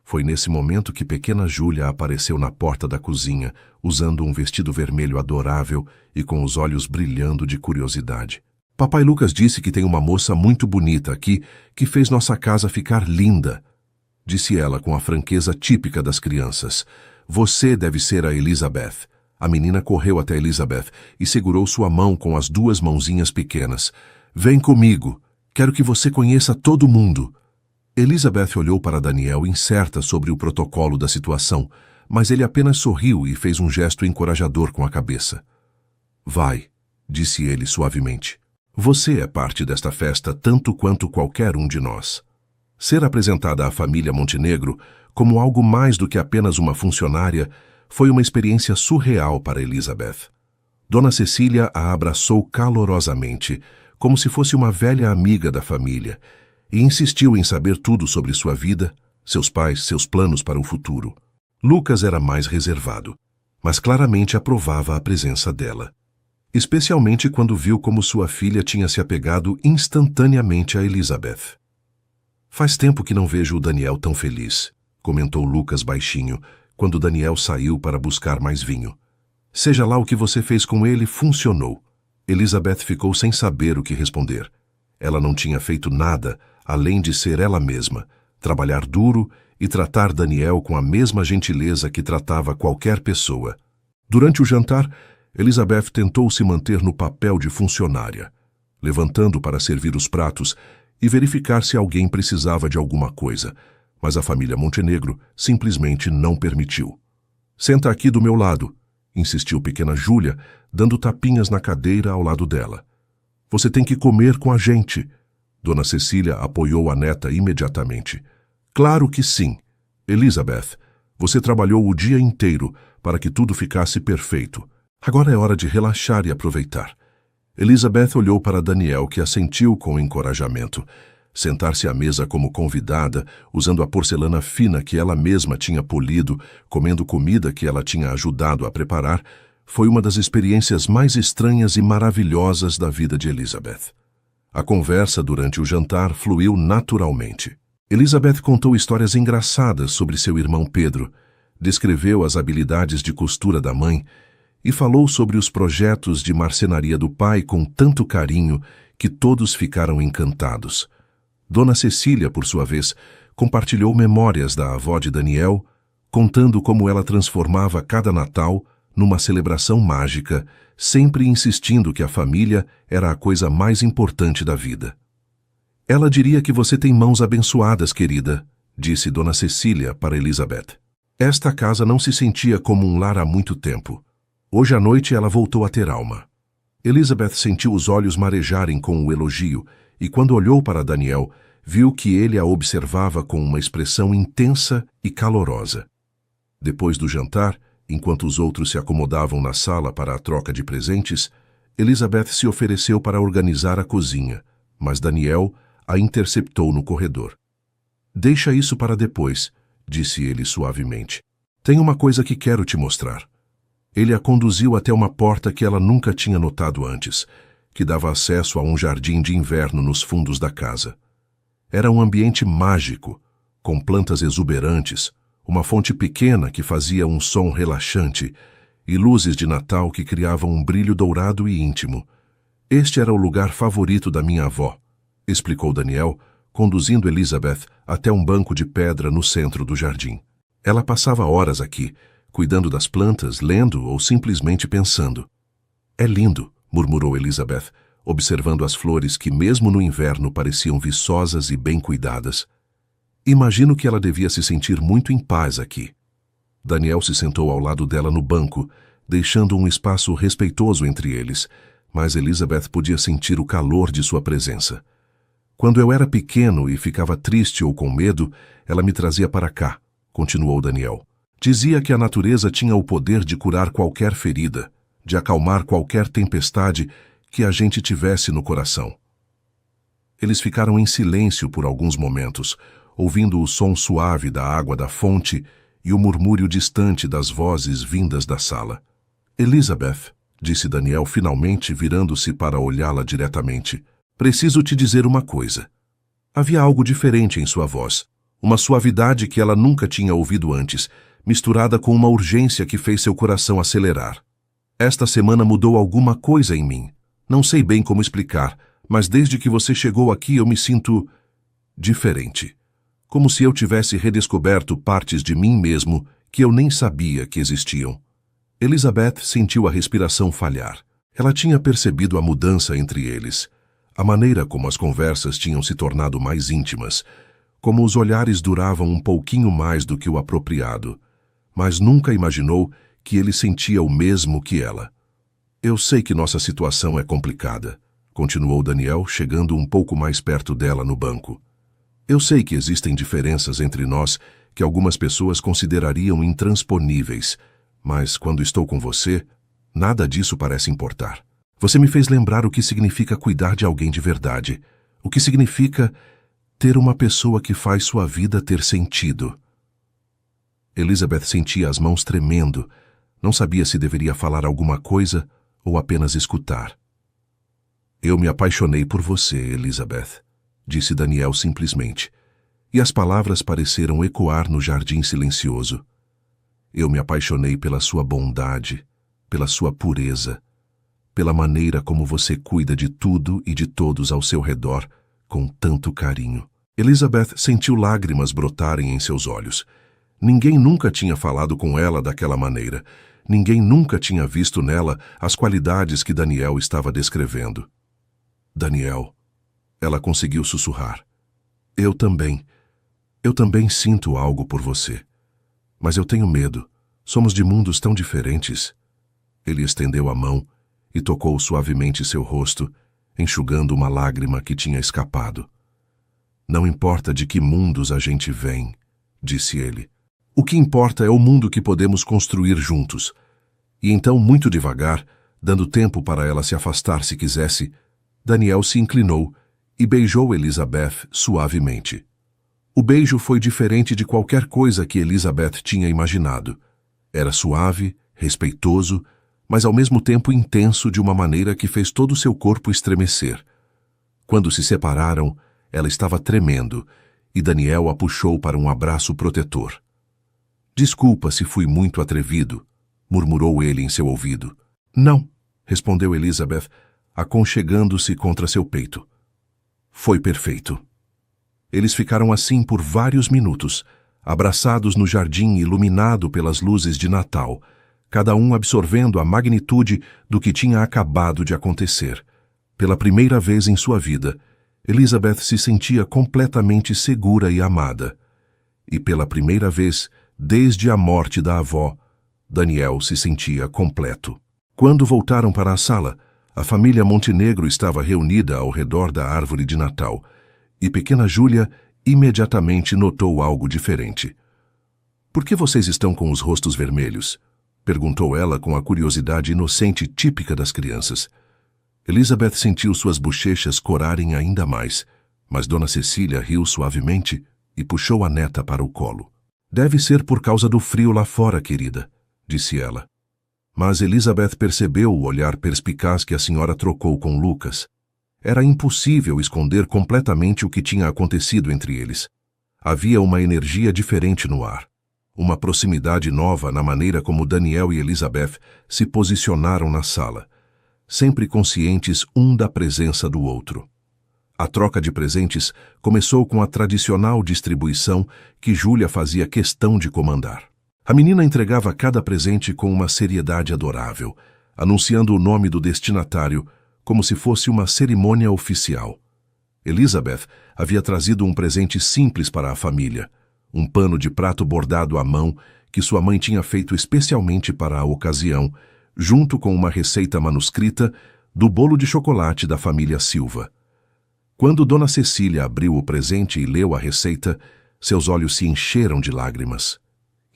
Foi nesse momento que pequena Júlia apareceu na porta da cozinha, usando um vestido vermelho adorável e com os olhos brilhando de curiosidade. "Papai Lucas disse que tem uma moça muito bonita aqui que fez nossa casa ficar linda", disse ela com a franqueza típica das crianças. "Você deve ser a Elizabeth." A menina correu até Elizabeth e segurou sua mão com as 2 mãozinhas pequenas. "Vem comigo. Quero que você conheça todo mundo." Elizabeth olhou para Daniel incerta sobre o protocolo da situação, mas ele apenas sorriu e fez um gesto encorajador com a cabeça. "Vai", disse ele suavemente. "Você é parte desta festa tanto quanto qualquer um de nós." Ser apresentada à família Montenegro como algo mais do que apenas uma funcionária foi uma experiência surreal para Elizabeth. Dona Cecília a abraçou calorosamente, como se fosse uma velha amiga da família, e insistiu em saber tudo sobre sua vida, seus pais, seus planos para o futuro. Lucas era mais reservado, mas claramente aprovava a presença dela, especialmente quando viu como sua filha tinha se apegado instantaneamente a Elizabeth. "Faz tempo que não vejo o Daniel tão feliz", comentou Lucas baixinho, quando Daniel saiu para buscar mais vinho. "Seja lá o que você fez com ele, funcionou." Elizabeth ficou sem saber o que responder. Ela não tinha feito nada, além de ser ela mesma, trabalhar duro e tratar Daniel com a mesma gentileza que tratava qualquer pessoa. Durante o jantar, Elizabeth tentou se manter no papel de funcionária, levantando para servir os pratos e verificar se alguém precisava de alguma coisa, mas a família Montenegro simplesmente não permitiu. "Senta aqui do meu lado", insistiu pequena Júlia, dando tapinhas na cadeira ao lado dela. "Você tem que comer com a gente." Dona Cecília apoiou a neta imediatamente. "Claro que sim. Elizabeth, você trabalhou o dia inteiro para que tudo ficasse perfeito. Agora é hora de relaxar e aproveitar." Elizabeth olhou para Daniel, que assentiu com encorajamento. Sentar-se à mesa como convidada, usando a porcelana fina que ela mesma tinha polido, comendo comida que ela tinha ajudado a preparar, foi uma das experiências mais estranhas e maravilhosas da vida de Elizabeth. A conversa durante o jantar fluiu naturalmente. Elizabeth contou histórias engraçadas sobre seu irmão Pedro, descreveu as habilidades de costura da mãe e falou sobre os projetos de marcenaria do pai com tanto carinho que todos ficaram encantados. Dona Cecília, por sua vez, compartilhou memórias da avó de Daniel, contando como ela transformava cada Natal numa celebração mágica, sempre insistindo que a família era a coisa mais importante da vida. "Ela diria que você tem mãos abençoadas, querida", disse Dona Cecília para Elizabeth. Esta casa não se sentia como um lar há muito tempo. Hoje à noite ela voltou a ter alma. Elizabeth sentiu os olhos marejarem com o elogio e, quando olhou para Daniel, viu que ele a observava com uma expressão intensa e calorosa. Depois do jantar, enquanto os outros se acomodavam na sala para a troca de presentes, Elizabeth se ofereceu para organizar a cozinha, mas Daniel a interceptou no corredor. "Deixa isso para depois", disse ele suavemente. "Tem uma coisa que quero te mostrar." Ele a conduziu até uma porta que ela nunca tinha notado antes, que dava acesso a um jardim de inverno nos fundos da casa. Era um ambiente mágico, com plantas exuberantes, uma fonte pequena que fazia um som relaxante e luzes de Natal que criavam um brilho dourado e íntimo. "Este era o lugar favorito da minha avó", explicou Daniel, conduzindo Elizabeth até um banco de pedra no centro do jardim. Ela passava horas aqui, cuidando das plantas, lendo ou simplesmente pensando. "É lindo", murmurou Elizabeth, observando as flores que mesmo no inverno pareciam viçosas e bem cuidadas. "Imagino que ela devia se sentir muito em paz aqui." Daniel se sentou ao lado dela no banco, deixando um espaço respeitoso entre eles, mas Elizabeth podia sentir o calor de sua presença. "Quando eu era pequeno e ficava triste ou com medo, ela me trazia para cá", continuou Daniel. "Dizia que a natureza tinha o poder de curar qualquer ferida, de acalmar qualquer tempestade que a gente tivesse no coração." Eles ficaram em silêncio por alguns momentos, ouvindo o som suave da água da fonte e o murmúrio distante das vozes vindas da sala. "Elizabeth", disse Daniel finalmente, virando-se para olhá-la diretamente, "preciso te dizer uma coisa." Havia algo diferente em sua voz, uma suavidade que ela nunca tinha ouvido antes, misturada com uma urgência que fez seu coração acelerar. "Esta semana mudou alguma coisa em mim. Não sei bem como explicar, mas desde que você chegou aqui eu me sinto diferente. Como se eu tivesse redescoberto partes de mim mesmo que eu nem sabia que existiam." Elizabeth sentiu a respiração falhar. Ela tinha percebido a mudança entre eles, a maneira como as conversas tinham se tornado mais íntimas, como os olhares duravam um pouquinho mais do que o apropriado, mas nunca imaginou que ele sentia o mesmo que ela. "Eu sei que nossa situação é complicada", continuou Daniel, chegando um pouco mais perto dela no banco. Eu sei que existem diferenças entre nós que algumas pessoas considerariam intransponíveis, mas quando estou com você, nada disso parece importar. Você me fez lembrar o que significa cuidar de alguém de verdade, o que significa ter uma pessoa que faz sua vida ter sentido. Elizabeth sentia as mãos tremendo, não sabia se deveria falar alguma coisa ou apenas escutar. Eu me apaixonei por você, Elizabeth, disse Daniel simplesmente, e as palavras pareceram ecoar no jardim silencioso. Eu me apaixonei pela sua bondade, pela sua pureza, pela maneira como você cuida de tudo e de todos ao seu redor com tanto carinho. Elizabeth sentiu lágrimas brotarem em seus olhos. Ninguém nunca tinha falado com ela daquela maneira. Ninguém nunca tinha visto nela as qualidades que Daniel estava descrevendo. Daniel, ela conseguiu sussurrar. Eu também sinto algo por você. Mas eu tenho medo. Somos de mundos tão diferentes. Ele estendeu a mão e tocou suavemente seu rosto, enxugando uma lágrima que tinha escapado. Não importa de que mundos a gente vem, disse ele. O que importa é o mundo que podemos construir juntos. E então, muito devagar, dando tempo para ela se afastar se quisesse, Daniel se inclinou e beijou Elizabeth suavemente. O beijo foi diferente de qualquer coisa que Elizabeth tinha imaginado. Era suave, respeitoso, mas ao mesmo tempo intenso de uma maneira que fez todo o seu corpo estremecer. Quando se separaram, ela estava tremendo e Daniel a puxou para um abraço protetor. Desculpa se fui muito atrevido, murmurou ele em seu ouvido. Não, respondeu Elizabeth, aconchegando-se contra seu peito. Foi perfeito. Eles ficaram assim por vários minutos, abraçados no jardim iluminado pelas luzes de Natal, cada um absorvendo a magnitude do que tinha acabado de acontecer. Pela primeira vez em sua vida, Elizabeth se sentia completamente segura e amada. E pela primeira vez, desde a morte da avó, Daniel se sentia completo. Quando voltaram para a sala, a família Montenegro estava reunida ao redor da árvore de Natal, e pequena Júlia imediatamente notou algo diferente. Por que vocês estão com os rostos vermelhos? Perguntou ela com a curiosidade inocente típica das crianças. Elizabeth sentiu suas bochechas corarem ainda mais, mas Dona Cecília riu suavemente e puxou a neta para o colo. Deve ser por causa do frio lá fora, querida, disse ela. Mas Elizabeth percebeu o olhar perspicaz que a senhora trocou com Lucas. Era impossível esconder completamente o que tinha acontecido entre eles. Havia uma energia diferente no ar. Uma proximidade nova na maneira como Daniel e Elizabeth se posicionaram na sala, sempre conscientes um da presença do outro. A troca de presentes começou com a tradicional distribuição que Júlia fazia questão de comandar. A menina entregava cada presente com uma seriedade adorável, anunciando o nome do destinatário como se fosse uma cerimônia oficial. Elizabeth havia trazido um presente simples para a família, um pano de prato bordado à mão que sua mãe tinha feito especialmente para a ocasião, junto com uma receita manuscrita do bolo de chocolate da família Silva. Quando Dona Cecília abriu o presente e leu a receita, seus olhos se encheram de lágrimas.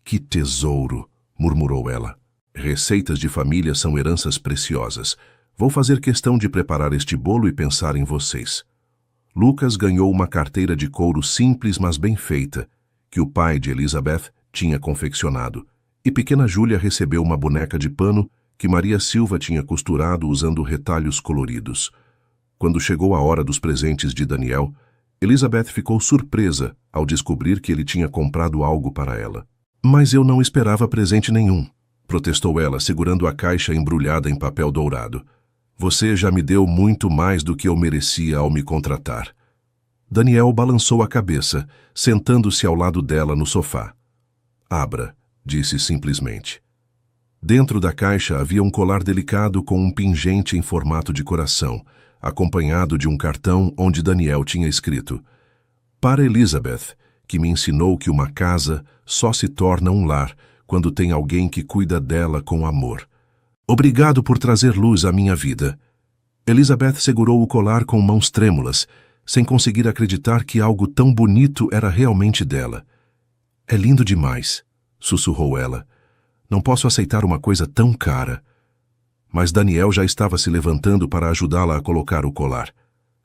Que tesouro, murmurou ela. Receitas de família são heranças preciosas. Vou fazer questão de preparar este bolo e pensar em vocês. Lucas ganhou uma carteira de couro simples, mas bem feita, que o pai de Elizabeth tinha confeccionado, e pequena Júlia recebeu uma boneca de pano que Maria Silva tinha costurado usando retalhos coloridos. Quando chegou a hora dos presentes de Daniel, Elizabeth ficou surpresa ao descobrir que ele tinha comprado algo para ela. Mas eu não esperava presente nenhum, protestou ela, segurando a caixa embrulhada em papel dourado. Você já me deu muito mais do que eu merecia ao me contratar. Daniel balançou a cabeça, sentando-se ao lado dela no sofá. Abra, disse simplesmente. Dentro da caixa havia um colar delicado com um pingente em formato de coração, acompanhado de um cartão onde Daniel tinha escrito: Para Elizabeth, que me ensinou que uma casa só se torna um lar quando tem alguém que cuida dela com amor. Obrigado por trazer luz à minha vida. Elizabeth segurou o colar com mãos trêmulas, sem conseguir acreditar que algo tão bonito era realmente dela. É lindo demais, sussurrou ela. Não posso aceitar uma coisa tão cara. Mas Daniel já estava se levantando para ajudá-la a colocar o colar.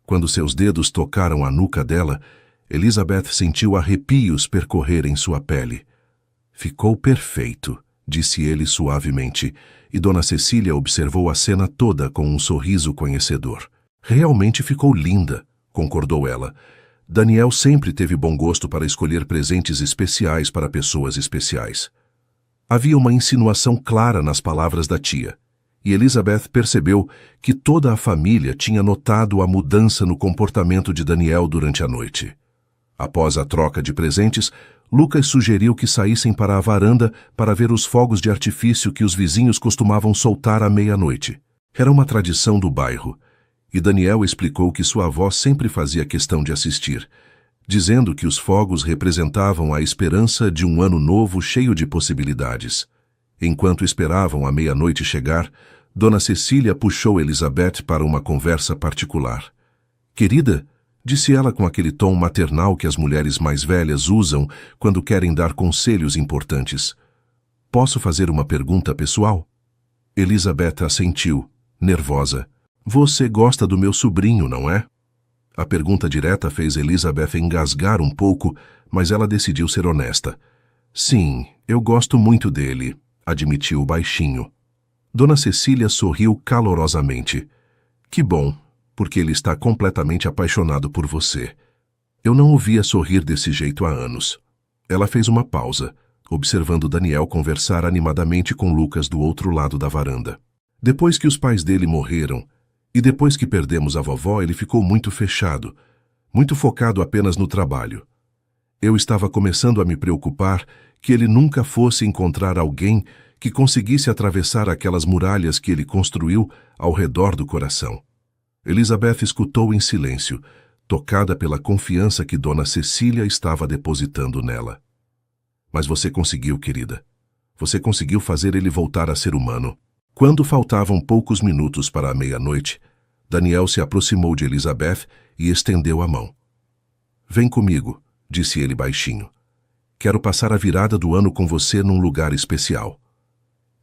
Quando seus dedos tocaram a nuca dela, Elizabeth sentiu arrepios percorrerem sua pele. Ficou perfeito, disse ele suavemente, e Dona Cecília observou a cena toda com um sorriso conhecedor. Realmente ficou linda, concordou ela. Daniel sempre teve bom gosto para escolher presentes especiais para pessoas especiais. Havia uma insinuação clara nas palavras da tia, e Elizabeth percebeu que toda a família tinha notado a mudança no comportamento de Daniel durante a noite. Após a troca de presentes, Lucas sugeriu que saíssem para a varanda para ver os fogos de artifício que os vizinhos costumavam soltar à meia-noite. Era uma tradição do bairro, e Daniel explicou que sua avó sempre fazia questão de assistir, dizendo que os fogos representavam a esperança de um ano novo cheio de possibilidades. Enquanto esperavam a meia-noite chegar, Dona Cecília puxou Elizabeth para uma conversa particular. Querida, disse ela com aquele tom maternal que as mulheres mais velhas usam quando querem dar conselhos importantes. Posso fazer uma pergunta pessoal? Elizabeth assentiu, nervosa. Você gosta do meu sobrinho, não é? A pergunta direta fez Elizabeth engasgar um pouco, mas ela decidiu ser honesta. Sim, eu gosto muito dele, admitiu baixinho. Dona Cecília sorriu calorosamente. Que bom, porque ele está completamente apaixonado por você. Eu não o via sorrir desse jeito há anos. Ela fez uma pausa, observando Daniel conversar animadamente com Lucas do outro lado da varanda. Depois que os pais dele morreram, e depois que perdemos a vovó, ele ficou muito fechado, muito focado apenas no trabalho. Eu estava começando a me preocupar que ele nunca fosse encontrar alguém que conseguisse atravessar aquelas muralhas que ele construiu ao redor do coração. Elizabeth escutou em silêncio, tocada pela confiança que Dona Cecília estava depositando nela. Mas você conseguiu, querida. Você conseguiu fazer ele voltar a ser humano. Quando faltavam poucos minutos para a meia-noite, Daniel se aproximou de Elizabeth e estendeu a mão. Vem comigo, disse ele baixinho. Quero passar a virada do ano com você num lugar especial.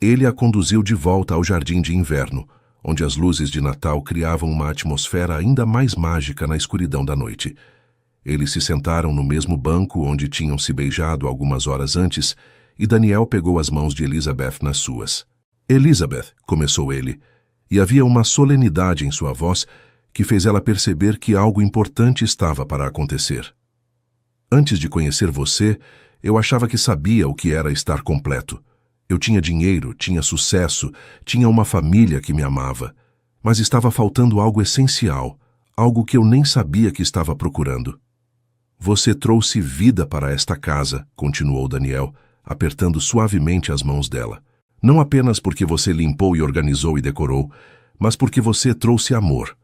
Ele a conduziu de volta ao jardim de inverno, onde as luzes de Natal criavam uma atmosfera ainda mais mágica na escuridão da noite. Eles se sentaram no mesmo banco onde tinham se beijado algumas horas antes, e Daniel pegou as mãos de Elizabeth nas suas. Elizabeth, começou ele, e havia uma solenidade em sua voz que fez ela perceber que algo importante estava para acontecer. Antes de conhecer você, eu achava que sabia o que era estar completo. Eu tinha dinheiro, tinha sucesso, tinha uma família que me amava, mas estava faltando algo essencial, algo que eu nem sabia que estava procurando. Você trouxe vida para esta casa, continuou Daniel, apertando suavemente as mãos dela. Não apenas porque você limpou e organizou e decorou, mas porque você trouxe amor.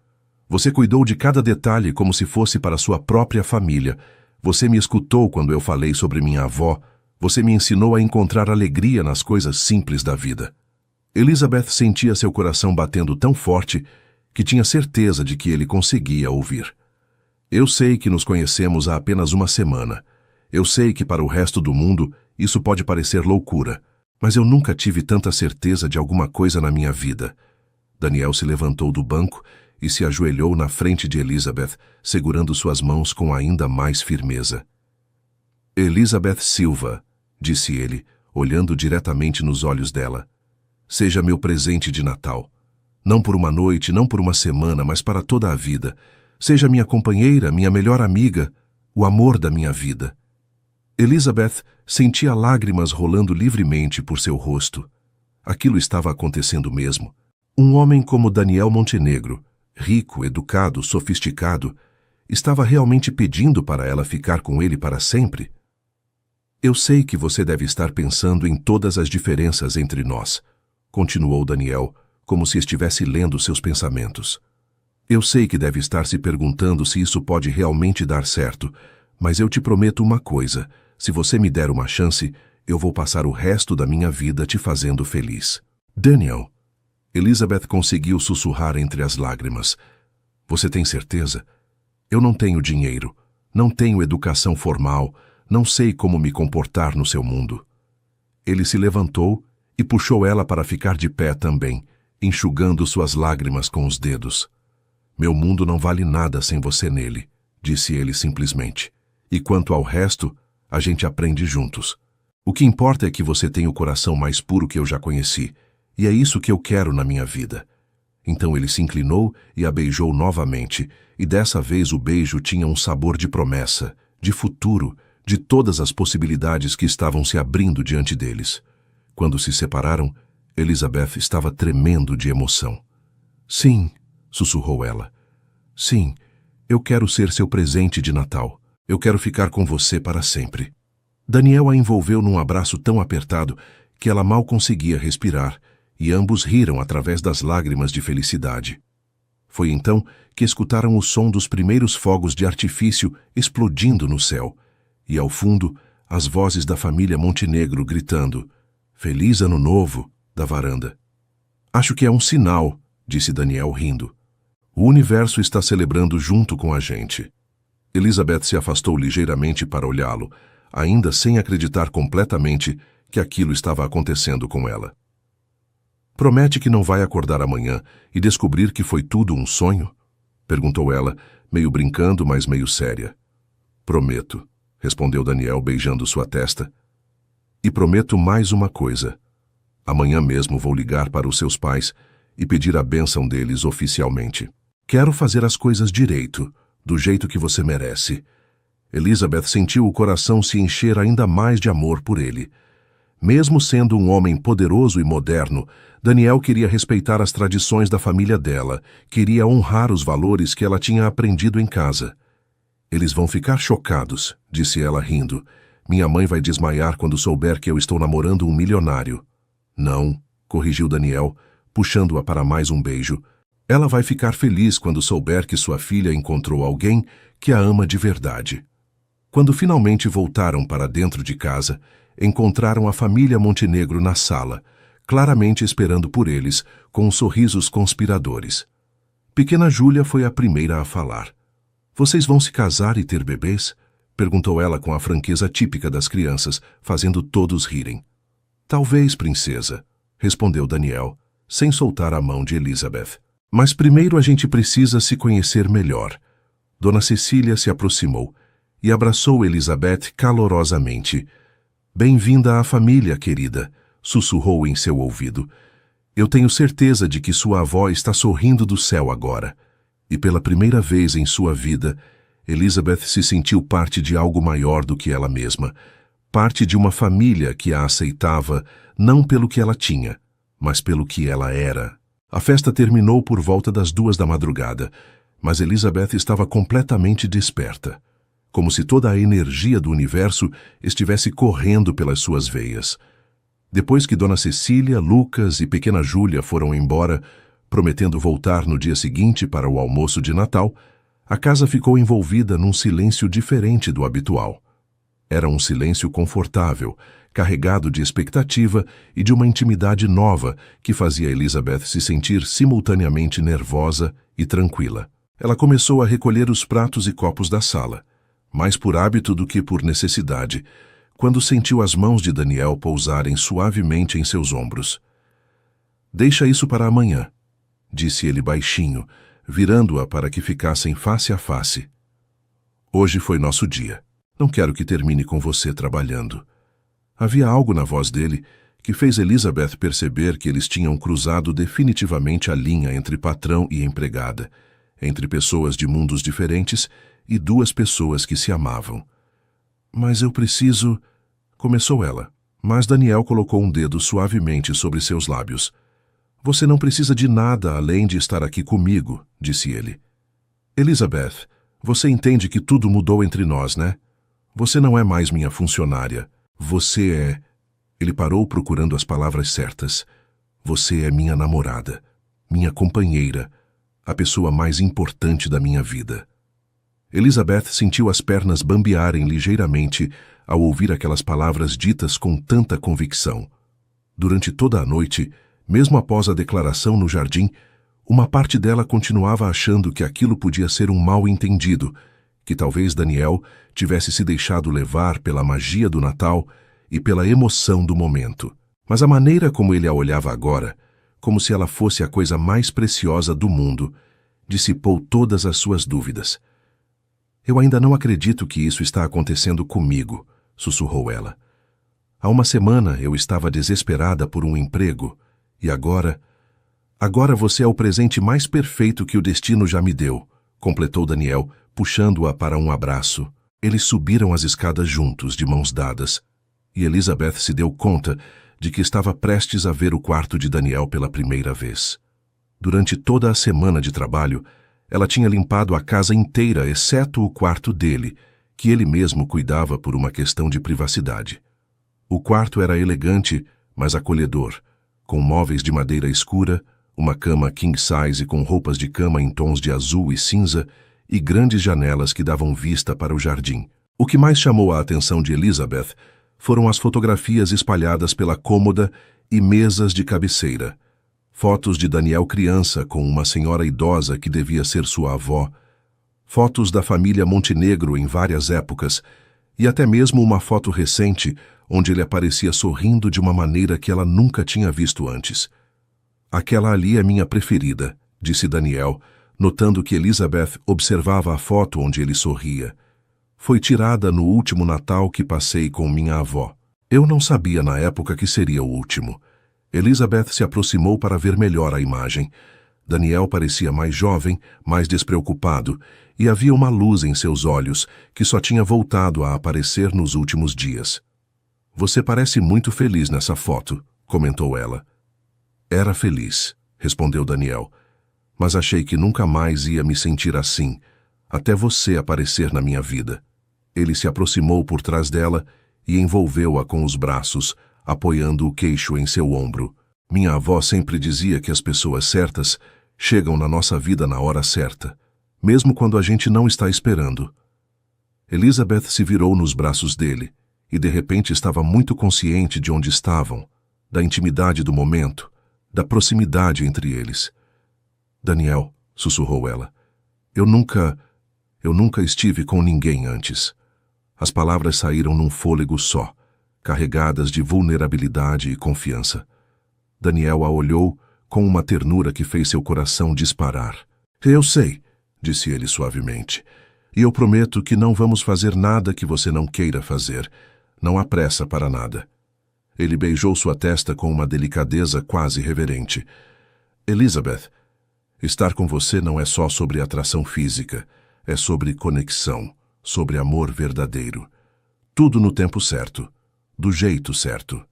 Você cuidou de cada detalhe como se fosse para sua própria família. Você me escutou quando eu falei sobre minha avó. Você me ensinou a encontrar alegria nas coisas simples da vida. Elizabeth sentia seu coração batendo tão forte que tinha certeza de que ele conseguia ouvir. Eu sei que nos conhecemos há apenas uma semana. Eu sei que para o resto do mundo isso pode parecer loucura. Mas eu nunca tive tanta certeza de alguma coisa na minha vida. Daniel se levantou do banco e se ajoelhou na frente de Elizabeth, segurando suas mãos com ainda mais firmeza. Elizabeth Silva, disse ele, olhando diretamente nos olhos dela. Seja meu presente de Natal. Não por uma noite, não por uma semana, mas para toda a vida. Seja minha companheira, minha melhor amiga, o amor da minha vida. Elizabeth sentia lágrimas rolando livremente por seu rosto. Aquilo estava acontecendo mesmo. Um homem como Daniel Montenegro, rico, educado, sofisticado, estava realmente pedindo para ela ficar com ele para sempre? Eu sei que você deve estar pensando em todas as diferenças entre nós, continuou Daniel, como se estivesse lendo seus pensamentos. Eu sei que deve estar se perguntando se isso pode realmente dar certo, mas eu te prometo uma coisa. Se você me der uma chance, eu vou passar o resto da minha vida te fazendo feliz. Daniel. Elizabeth conseguiu sussurrar entre as lágrimas. Você tem certeza? Eu não tenho dinheiro, não tenho educação formal, não sei como me comportar no seu mundo. Ele se levantou e puxou ela para ficar de pé também, enxugando suas lágrimas com os dedos. Meu mundo não vale nada sem você nele, disse ele simplesmente. E quanto ao resto, a gente aprende juntos. O que importa é que você tem o coração mais puro que eu já conheci, e é isso que eu quero na minha vida. Então ele se inclinou e a beijou novamente, e dessa vez o beijo tinha um sabor de promessa, de futuro, de todas as possibilidades que estavam se abrindo diante deles. Quando se separaram, Elizabeth estava tremendo de emoção. Sim, sussurrou ela. Sim, eu quero ser seu presente de Natal. Eu quero ficar com você para sempre. Daniel a envolveu num abraço tão apertado que ela mal conseguia respirar, e ambos riram através das lágrimas de felicidade. Foi então que escutaram o som dos primeiros fogos de artifício explodindo no céu, e ao fundo, as vozes da família Montenegro gritando "Feliz Ano Novo!" da varanda. Acho que é um sinal, disse Daniel rindo. O universo está celebrando junto com a gente. Elizabeth se afastou ligeiramente para olhá-lo, ainda sem acreditar completamente que aquilo estava acontecendo com ela. Promete que não vai acordar amanhã e descobrir que foi tudo um sonho? Perguntou ela, meio brincando, mas meio séria. Prometo, respondeu Daniel beijando sua testa. E prometo mais uma coisa. Amanhã mesmo vou ligar para os seus pais e pedir a bênção deles oficialmente. Quero fazer as coisas direito, do jeito que você merece. Elizabeth sentiu o coração se encher ainda mais de amor por ele. Mesmo sendo um homem poderoso e moderno, Daniel queria respeitar as tradições da família dela, queria honrar os valores que ela tinha aprendido em casa. Eles vão ficar chocados, disse ela rindo. Minha mãe vai desmaiar quando souber que eu estou namorando um milionário. Não, corrigiu Daniel, puxando-a para mais um beijo. Ela vai ficar feliz quando souber que sua filha encontrou alguém que a ama de verdade. Quando finalmente voltaram para dentro de casa, encontraram a família Montenegro na sala, claramente esperando por eles, com sorrisos conspiradores. Pequena Júlia foi a primeira a falar. Vocês vão se casar e ter bebês? Perguntou ela com a franqueza típica das crianças, fazendo todos rirem. Talvez, princesa, respondeu Daniel, sem soltar a mão de Elizabeth. Mas primeiro a gente precisa se conhecer melhor. Dona Cecília se aproximou e abraçou Elizabeth calorosamente. Bem-vinda à família, querida, sussurrou em seu ouvido. Eu tenho certeza de que sua avó está sorrindo do céu agora. E pela primeira vez em sua vida, Elizabeth se sentiu parte de algo maior do que ela mesma, parte de uma família que a aceitava não pelo que ela tinha, mas pelo que ela era. A festa terminou por volta das 2 da madrugada, mas Elizabeth estava completamente desperta, como se toda a energia do universo estivesse correndo pelas suas veias. Depois que Dona Cecília, Lucas e Pequena Júlia foram embora, prometendo voltar no dia seguinte para o almoço de Natal, a casa ficou envolvida num silêncio diferente do habitual. Era um silêncio confortável, carregado de expectativa e de uma intimidade nova que fazia Elizabeth se sentir simultaneamente nervosa e tranquila. Ela começou a recolher os pratos e copos da sala, mais por hábito do que por necessidade, quando sentiu as mãos de Daniel pousarem suavemente em seus ombros. Deixa isso para amanhã, disse ele baixinho, virando-a para que ficassem face a face. Hoje foi nosso dia. Não quero que termine com você trabalhando. Havia algo na voz dele que fez Elizabeth perceber que eles tinham cruzado definitivamente a linha entre patrão e empregada, entre pessoas de mundos diferentes e duas pessoas que se amavam. Mas eu preciso... Começou ela, mas Daniel colocou um dedo suavemente sobre seus lábios. Você não precisa de nada além de estar aqui comigo, disse ele. Elizabeth, você entende que tudo mudou entre nós, né? Você não é mais minha funcionária. Você é... Ele parou procurando as palavras certas. Você é minha namorada, minha companheira, a pessoa mais importante da minha vida. Elizabeth sentiu as pernas bambearem ligeiramente ao ouvir aquelas palavras ditas com tanta convicção. Durante toda a noite, mesmo após a declaração no jardim, Uma parte dela continuava achando que aquilo podia ser um mal-entendido, que talvez Daniel tivesse se deixado levar pela magia do Natal e pela emoção do momento. Mas a maneira como ele a olhava agora, como se ela fosse a coisa mais preciosa do mundo, dissipou todas as suas dúvidas. Eu ainda não acredito que isso está acontecendo comigo, sussurrou ela. Há uma semana eu estava desesperada por um emprego, e agora você é o presente mais perfeito que o destino já me deu, completou Daniel, puxando-a para um abraço. Eles subiram as escadas juntos, de mãos dadas, e Elizabeth se deu conta de que estava prestes a ver o quarto de Daniel pela primeira vez. Durante toda a semana de trabalho, ela tinha limpado a casa inteira, exceto o quarto dele, que ele mesmo cuidava por uma questão de privacidade. O quarto era elegante, mas acolhedor, com móveis de madeira escura, uma cama king size com roupas de cama em tons de azul e cinza e grandes janelas que davam vista para o jardim. O que mais chamou a atenção de Elizabeth foram as fotografias espalhadas pela cômoda e mesas de cabeceira. Fotos de Daniel criança com uma senhora idosa que devia ser sua avó, fotos da família Montenegro em várias épocas e até mesmo uma foto recente onde ele aparecia sorrindo de uma maneira que ela nunca tinha visto antes. Aquela ali é minha preferida, disse Daniel, notando que Elizabeth observava a foto onde ele sorria. Foi tirada no último Natal que passei com minha avó. Eu não sabia na época que seria o último. Elizabeth se aproximou para ver melhor a imagem. Daniel parecia mais jovem, mais despreocupado, e havia uma luz em seus olhos que só tinha voltado a aparecer nos últimos dias. Você parece muito feliz nessa foto, comentou ela. Era feliz, respondeu Daniel, mas achei que nunca mais ia me sentir assim, até você aparecer na minha vida. Ele se aproximou por trás dela e envolveu-a com os braços, apoiando o queixo em seu ombro. Minha avó sempre dizia que as pessoas certas chegam na nossa vida na hora certa, mesmo quando a gente não está esperando. Elizabeth se virou nos braços dele e de repente estava muito consciente de onde estavam, da intimidade do momento, da proximidade entre eles. Daniel, sussurrou ela, eu nunca estive com ninguém antes. As palavras saíram num fôlego só, carregadas de vulnerabilidade e confiança. Daniel a olhou com uma ternura que fez seu coração disparar. Eu sei, disse ele suavemente, e eu prometo que não vamos fazer nada que você não queira fazer. Não há pressa para nada. Ele beijou sua testa com uma delicadeza quase reverente. Elizabeth, estar com você não é só sobre atração física, é sobre conexão, sobre amor verdadeiro. Tudo no tempo certo, do jeito certo.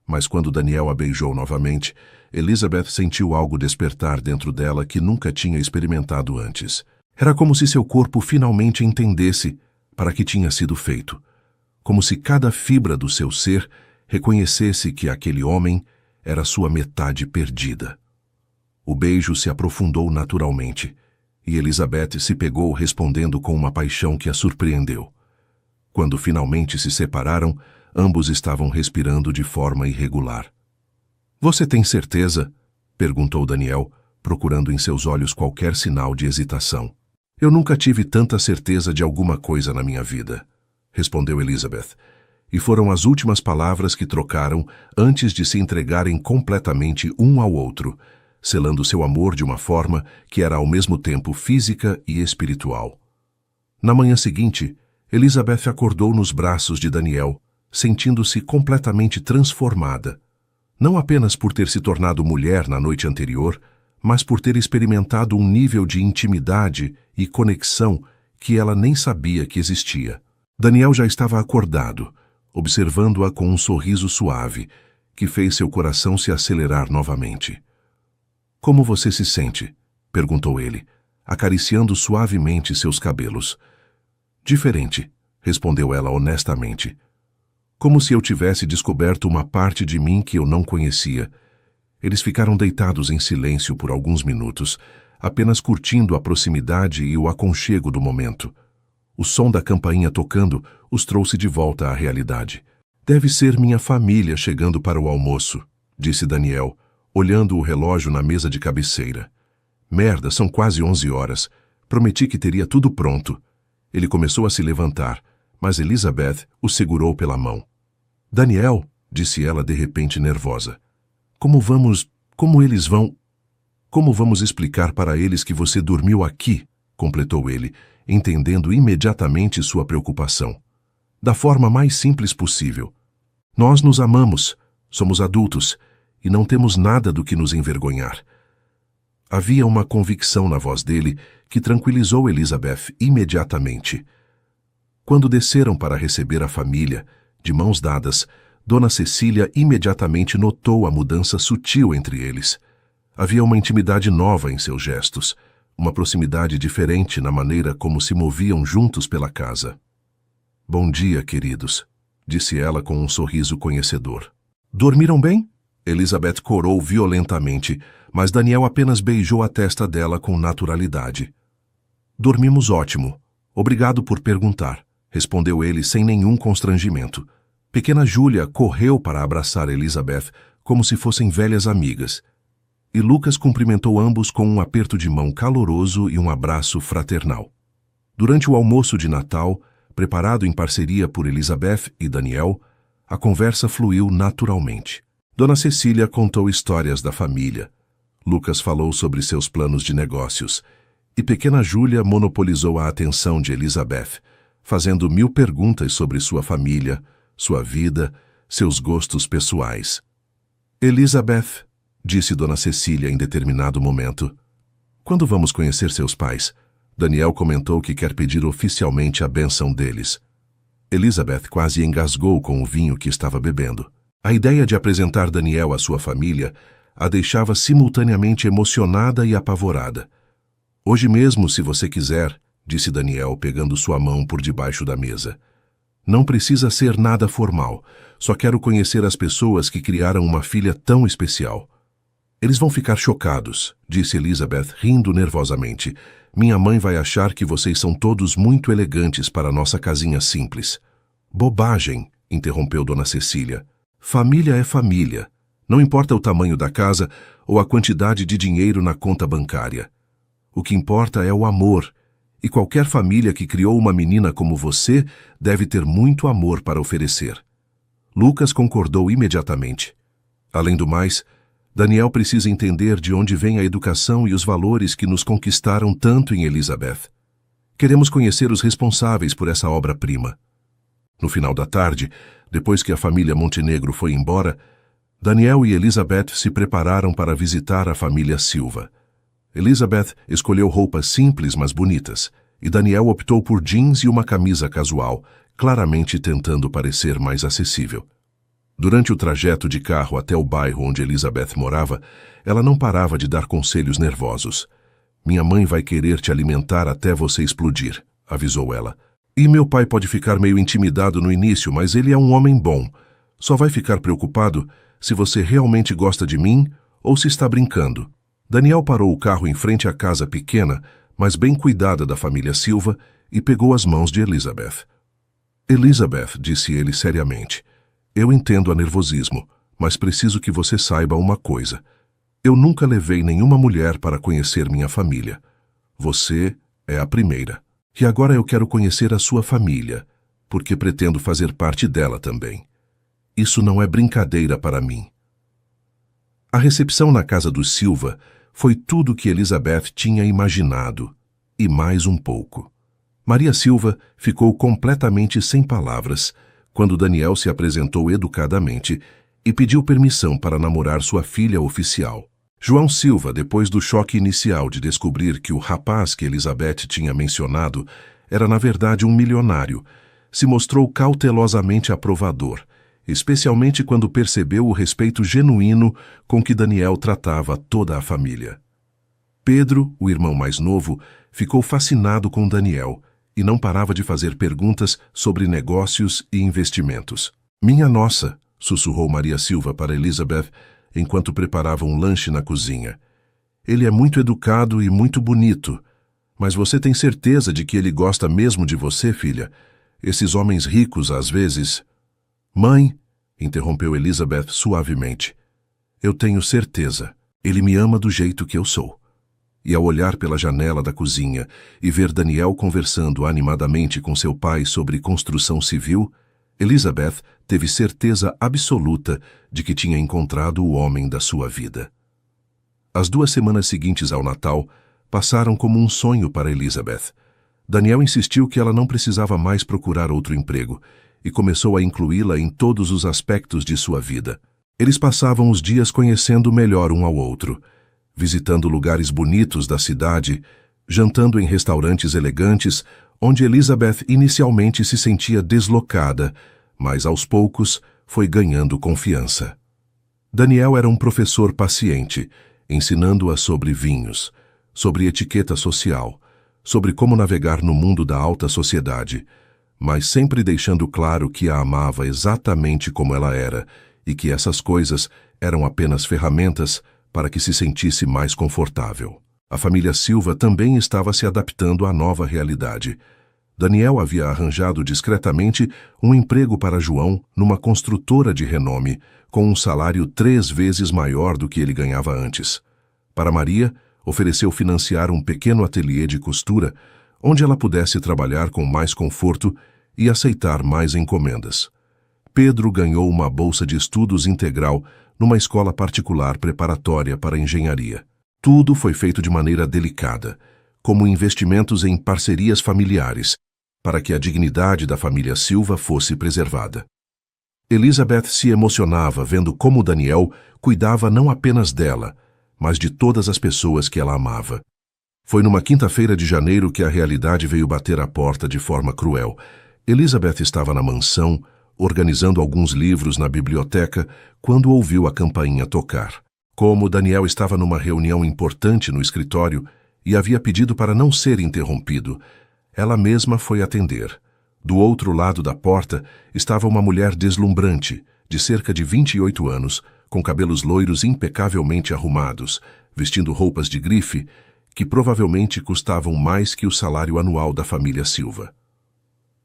Mas quando Daniel a beijou novamente, Elizabeth sentiu algo despertar dentro dela que nunca tinha experimentado antes. Era como se seu corpo finalmente entendesse para que tinha sido feito. Como se cada fibra do seu ser reconhecesse que aquele homem era sua metade perdida. O beijo se aprofundou naturalmente, e Elizabeth se pegou respondendo com uma paixão que a surpreendeu. Quando finalmente se separaram, ambos estavam respirando de forma irregular. Você tem certeza? Perguntou Daniel, procurando em seus olhos qualquer sinal de hesitação. Eu nunca tive tanta certeza de alguma coisa na minha vida, respondeu Elizabeth, e foram as últimas palavras que trocaram antes de se entregarem completamente um ao outro, selando seu amor de uma forma que era ao mesmo tempo física e espiritual. Na manhã seguinte, Elizabeth acordou nos braços de Daniel, sentindo-se completamente transformada, não apenas por ter se tornado mulher na noite anterior, mas por ter experimentado um nível de intimidade e conexão que ela nem sabia que existia. Daniel já estava acordado, observando-a com um sorriso suave, que fez seu coração se acelerar novamente. Como você se sente? Perguntou ele, acariciando suavemente seus cabelos. Diferente, respondeu ela honestamente. Como se eu tivesse descoberto uma parte de mim que eu não conhecia. Eles ficaram deitados em silêncio por alguns minutos, apenas curtindo a proximidade e o aconchego do momento. O som da campainha tocando os trouxe de volta à realidade. Deve ser minha família chegando para o almoço, disse Daniel, olhando o relógio na mesa de cabeceira. Merda, são quase 11 horas. Prometi que teria tudo pronto. Ele começou a se levantar, mas Elizabeth o segurou pela mão. Daniel, disse ela de repente nervosa. Como vamos explicar para eles que você dormiu aqui? Completou ele, entendendo imediatamente sua preocupação. Da forma mais simples possível. Nós nos amamos, somos adultos, e não temos nada do que nos envergonhar. Havia uma convicção na voz dele que tranquilizou Elizabeth imediatamente. Quando desceram para receber a família, de mãos dadas, Dona Cecília imediatamente notou a mudança sutil entre eles. Havia uma intimidade nova em seus gestos, uma proximidade diferente na maneira como se moviam juntos pela casa. Bom dia, queridos, disse ela com um sorriso conhecedor. Dormiram bem? Elizabeth corou violentamente, mas Daniel apenas beijou a testa dela com naturalidade. Dormimos ótimo. Obrigado por perguntar, respondeu ele sem nenhum constrangimento. Pequena Júlia correu para abraçar Elizabeth como se fossem velhas amigas. E Lucas cumprimentou ambos com um aperto de mão caloroso e um abraço fraternal. Durante o almoço de Natal, preparado em parceria por Elizabeth e Daniel, a conversa fluiu naturalmente. Dona Cecília contou histórias da família. Lucas falou sobre seus planos de negócios. E pequena Júlia monopolizou a atenção de Elizabeth, fazendo 1000 perguntas sobre sua família, sua vida, seus gostos pessoais. Elizabeth, disse Dona Cecília em determinado momento. Quando vamos conhecer seus pais? Daniel comentou que quer pedir oficialmente a bênção deles. Elizabeth quase engasgou com o vinho que estava bebendo. A ideia de apresentar Daniel à sua família a deixava simultaneamente emocionada e apavorada. Hoje mesmo, se você quiser, disse Daniel, pegando sua mão por debaixo da mesa. Não precisa ser nada formal, só quero conhecer as pessoas que criaram uma filha tão especial. Eles vão ficar chocados, disse Elizabeth, rindo nervosamente. Minha mãe vai achar que vocês são todos muito elegantes para nossa casinha simples. Bobagem, interrompeu Dona Cecília. Família é família. Não importa o tamanho da casa ou a quantidade de dinheiro na conta bancária. O que importa é o amor, e qualquer família que criou uma menina como você deve ter muito amor para oferecer. Lucas concordou imediatamente. Além do mais, Daniel precisa entender de onde vem a educação e os valores que nos conquistaram tanto em Elizabeth. Queremos conhecer os responsáveis por essa obra-prima. No final da tarde, depois que a família Montenegro foi embora, Daniel e Elizabeth se prepararam para visitar a família Silva. Elizabeth escolheu roupas simples, mas bonitas, e Daniel optou por jeans e uma camisa casual, claramente tentando parecer mais acessível. Durante o trajeto de carro até o bairro onde Elizabeth morava, ela não parava de dar conselhos nervosos. Minha mãe vai querer te alimentar até você explodir, avisou ela. E meu pai pode ficar meio intimidado no início, mas ele é um homem bom. Só vai ficar preocupado se você realmente gosta de mim ou se está brincando. Daniel parou o carro em frente à casa pequena, mas bem cuidada da família Silva, e pegou as mãos de Elizabeth. Elizabeth, disse ele seriamente, eu entendo a nervosismo, mas preciso que você saiba uma coisa. Eu nunca levei nenhuma mulher para conhecer minha família. Você é a primeira. E agora eu quero conhecer a sua família, porque pretendo fazer parte dela também. Isso não é brincadeira para mim. A recepção na casa dos Silva foi tudo o que Elizabeth tinha imaginado, e mais um pouco. Maria Silva ficou completamente sem palavras quando Daniel se apresentou educadamente e pediu permissão para namorar sua filha oficial. João Silva, depois do choque inicial de descobrir que o rapaz que Elizabeth tinha mencionado era na verdade um milionário, se mostrou cautelosamente aprovador, especialmente quando percebeu o respeito genuíno com que Daniel tratava toda a família. Pedro, o irmão mais novo, ficou fascinado com Daniel e não parava de fazer perguntas sobre negócios e investimentos. Minha nossa, sussurrou Maria Silva para Elizabeth enquanto preparava um lanche na cozinha. Ele é muito educado e muito bonito, mas você tem certeza de que ele gosta mesmo de você, filha? Esses homens ricos, às vezes... Mãe, interrompeu Elizabeth suavemente, eu tenho certeza. Ele me ama do jeito que eu sou. E ao olhar pela janela da cozinha e ver Daniel conversando animadamente com seu pai sobre construção civil, Elizabeth teve certeza absoluta de que tinha encontrado o homem da sua vida. As 2 semanas seguintes ao Natal passaram como um sonho para Elizabeth. Daniel insistiu que ela não precisava mais procurar outro emprego e começou a incluí-la em todos os aspectos de sua vida. Eles passavam os dias conhecendo melhor um ao outro, visitando lugares bonitos da cidade, jantando em restaurantes elegantes, onde Elizabeth inicialmente se sentia deslocada, mas aos poucos foi ganhando confiança. Daniel era um professor paciente, ensinando-a sobre vinhos, sobre etiqueta social, sobre como navegar no mundo da alta sociedade, mas sempre deixando claro que a amava exatamente como ela era e que essas coisas eram apenas ferramentas para que se sentisse mais confortável. A família Silva também estava se adaptando à nova realidade. Daniel havia arranjado discretamente um emprego para João numa construtora de renome, com um salário 3 vezes maior do que ele ganhava antes. Para Maria, ofereceu financiar um pequeno ateliê de costura, onde ela pudesse trabalhar com mais conforto e aceitar mais encomendas. Pedro ganhou uma bolsa de estudos integral numa escola particular preparatória para engenharia. Tudo foi feito de maneira delicada, como investimentos em parcerias familiares, para que a dignidade da família Silva fosse preservada. Elizabeth se emocionava vendo como Daniel cuidava não apenas dela, mas de todas as pessoas que ela amava. Foi numa quinta-feira de janeiro que a realidade veio bater à porta de forma cruel. Elizabeth estava na mansão, organizando alguns livros na biblioteca, quando ouviu a campainha tocar. Como Daniel estava numa reunião importante no escritório e havia pedido para não ser interrompido, ela mesma foi atender. Do outro lado da porta estava uma mulher deslumbrante, de cerca de 28 anos, com cabelos loiros impecavelmente arrumados, vestindo roupas de grife, que provavelmente custavam mais que o salário anual da família Silva.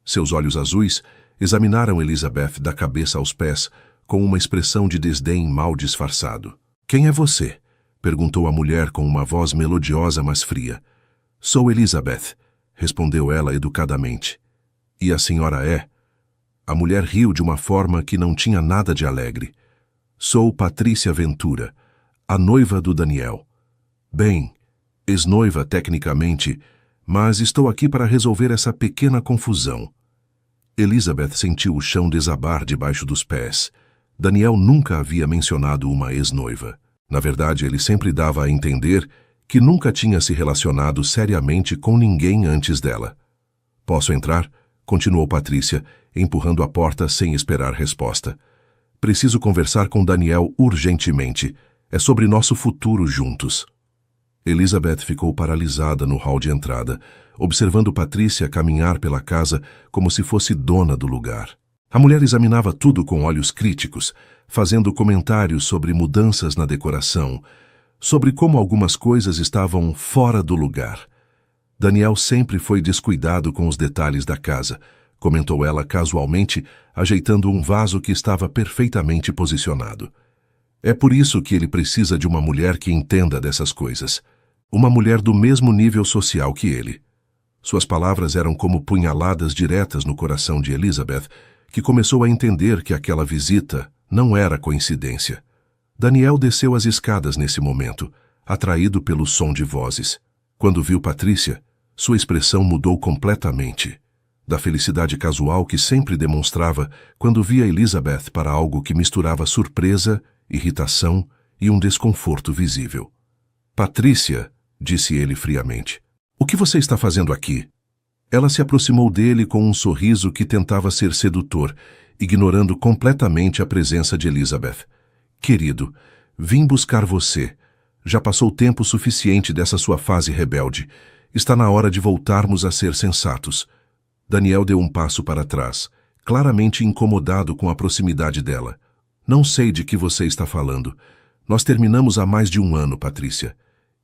Seus olhos azuis examinaram Elizabeth da cabeça aos pés, com uma expressão de desdém mal disfarçado. "Quem é você?" perguntou a mulher com uma voz melodiosa, mas fria. "Sou Elizabeth", respondeu ela educadamente. "E a senhora é?" A mulher riu de uma forma que não tinha nada de alegre. "Sou Patrícia Ventura, a noiva do Daniel. Bem, ex-noiva tecnicamente, mas estou aqui para resolver essa pequena confusão." Elizabeth sentiu o chão desabar debaixo dos pés. Daniel nunca havia mencionado uma ex-noiva. Na verdade, ele sempre dava a entender que nunca tinha se relacionado seriamente com ninguém antes dela. "Posso entrar?" continuou Patrícia, empurrando a porta sem esperar resposta. "Preciso conversar com Daniel urgentemente. É sobre nosso futuro juntos." Elizabeth ficou paralisada no hall de entrada, observando Patrícia caminhar pela casa como se fosse dona do lugar. A mulher examinava tudo com olhos críticos, fazendo comentários sobre mudanças na decoração, sobre como algumas coisas estavam fora do lugar. "Daniel sempre foi descuidado com os detalhes da casa", comentou ela casualmente, ajeitando um vaso que estava perfeitamente posicionado. "É por isso que ele precisa de uma mulher que entenda dessas coisas. Uma mulher do mesmo nível social que ele." Suas palavras eram como punhaladas diretas no coração de Elizabeth, que começou a entender que aquela visita não era coincidência. Daniel desceu as escadas nesse momento, atraído pelo som de vozes. Quando viu Patrícia, sua expressão mudou completamente. Da felicidade casual que sempre demonstrava quando via Elizabeth para algo que misturava surpresa, irritação e um desconforto visível. "Patrícia", disse ele friamente, "o que você está fazendo aqui?" Ela se aproximou dele com um sorriso que tentava ser sedutor, ignorando completamente a presença de Elizabeth. "Querido, vim buscar você. Já passou tempo suficiente dessa sua fase rebelde. Está na hora de voltarmos a ser sensatos." Daniel deu um passo para trás, claramente incomodado com a proximidade dela. "Não sei de que você está falando. Nós terminamos há mais de 1 ano, Patrícia.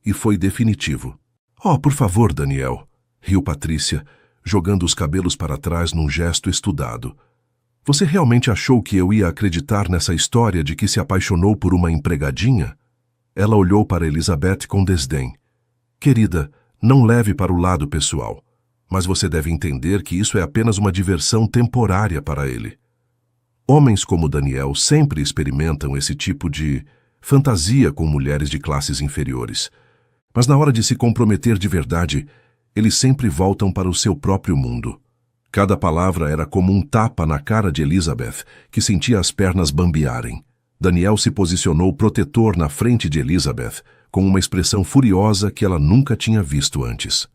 E foi definitivo." "Oh, por favor, Daniel", riu Patrícia, jogando os cabelos para trás num gesto estudado. "Você realmente achou que eu ia acreditar nessa história de que se apaixonou por uma empregadinha?" Ela olhou para Elizabeth com desdém. Querida, não leve para o lado pessoal, mas você deve entender que isso é apenas uma diversão temporária para ele. Homens como Daniel sempre experimentam esse tipo de fantasia com mulheres de classes inferiores. Mas na hora de se comprometer de verdade, eles sempre voltam para o seu próprio mundo. Cada palavra era como um tapa na cara de Elizabeth, que sentia as pernas bambearem. Daniel se posicionou protetor na frente de Elizabeth, com uma expressão furiosa que ela nunca tinha visto antes.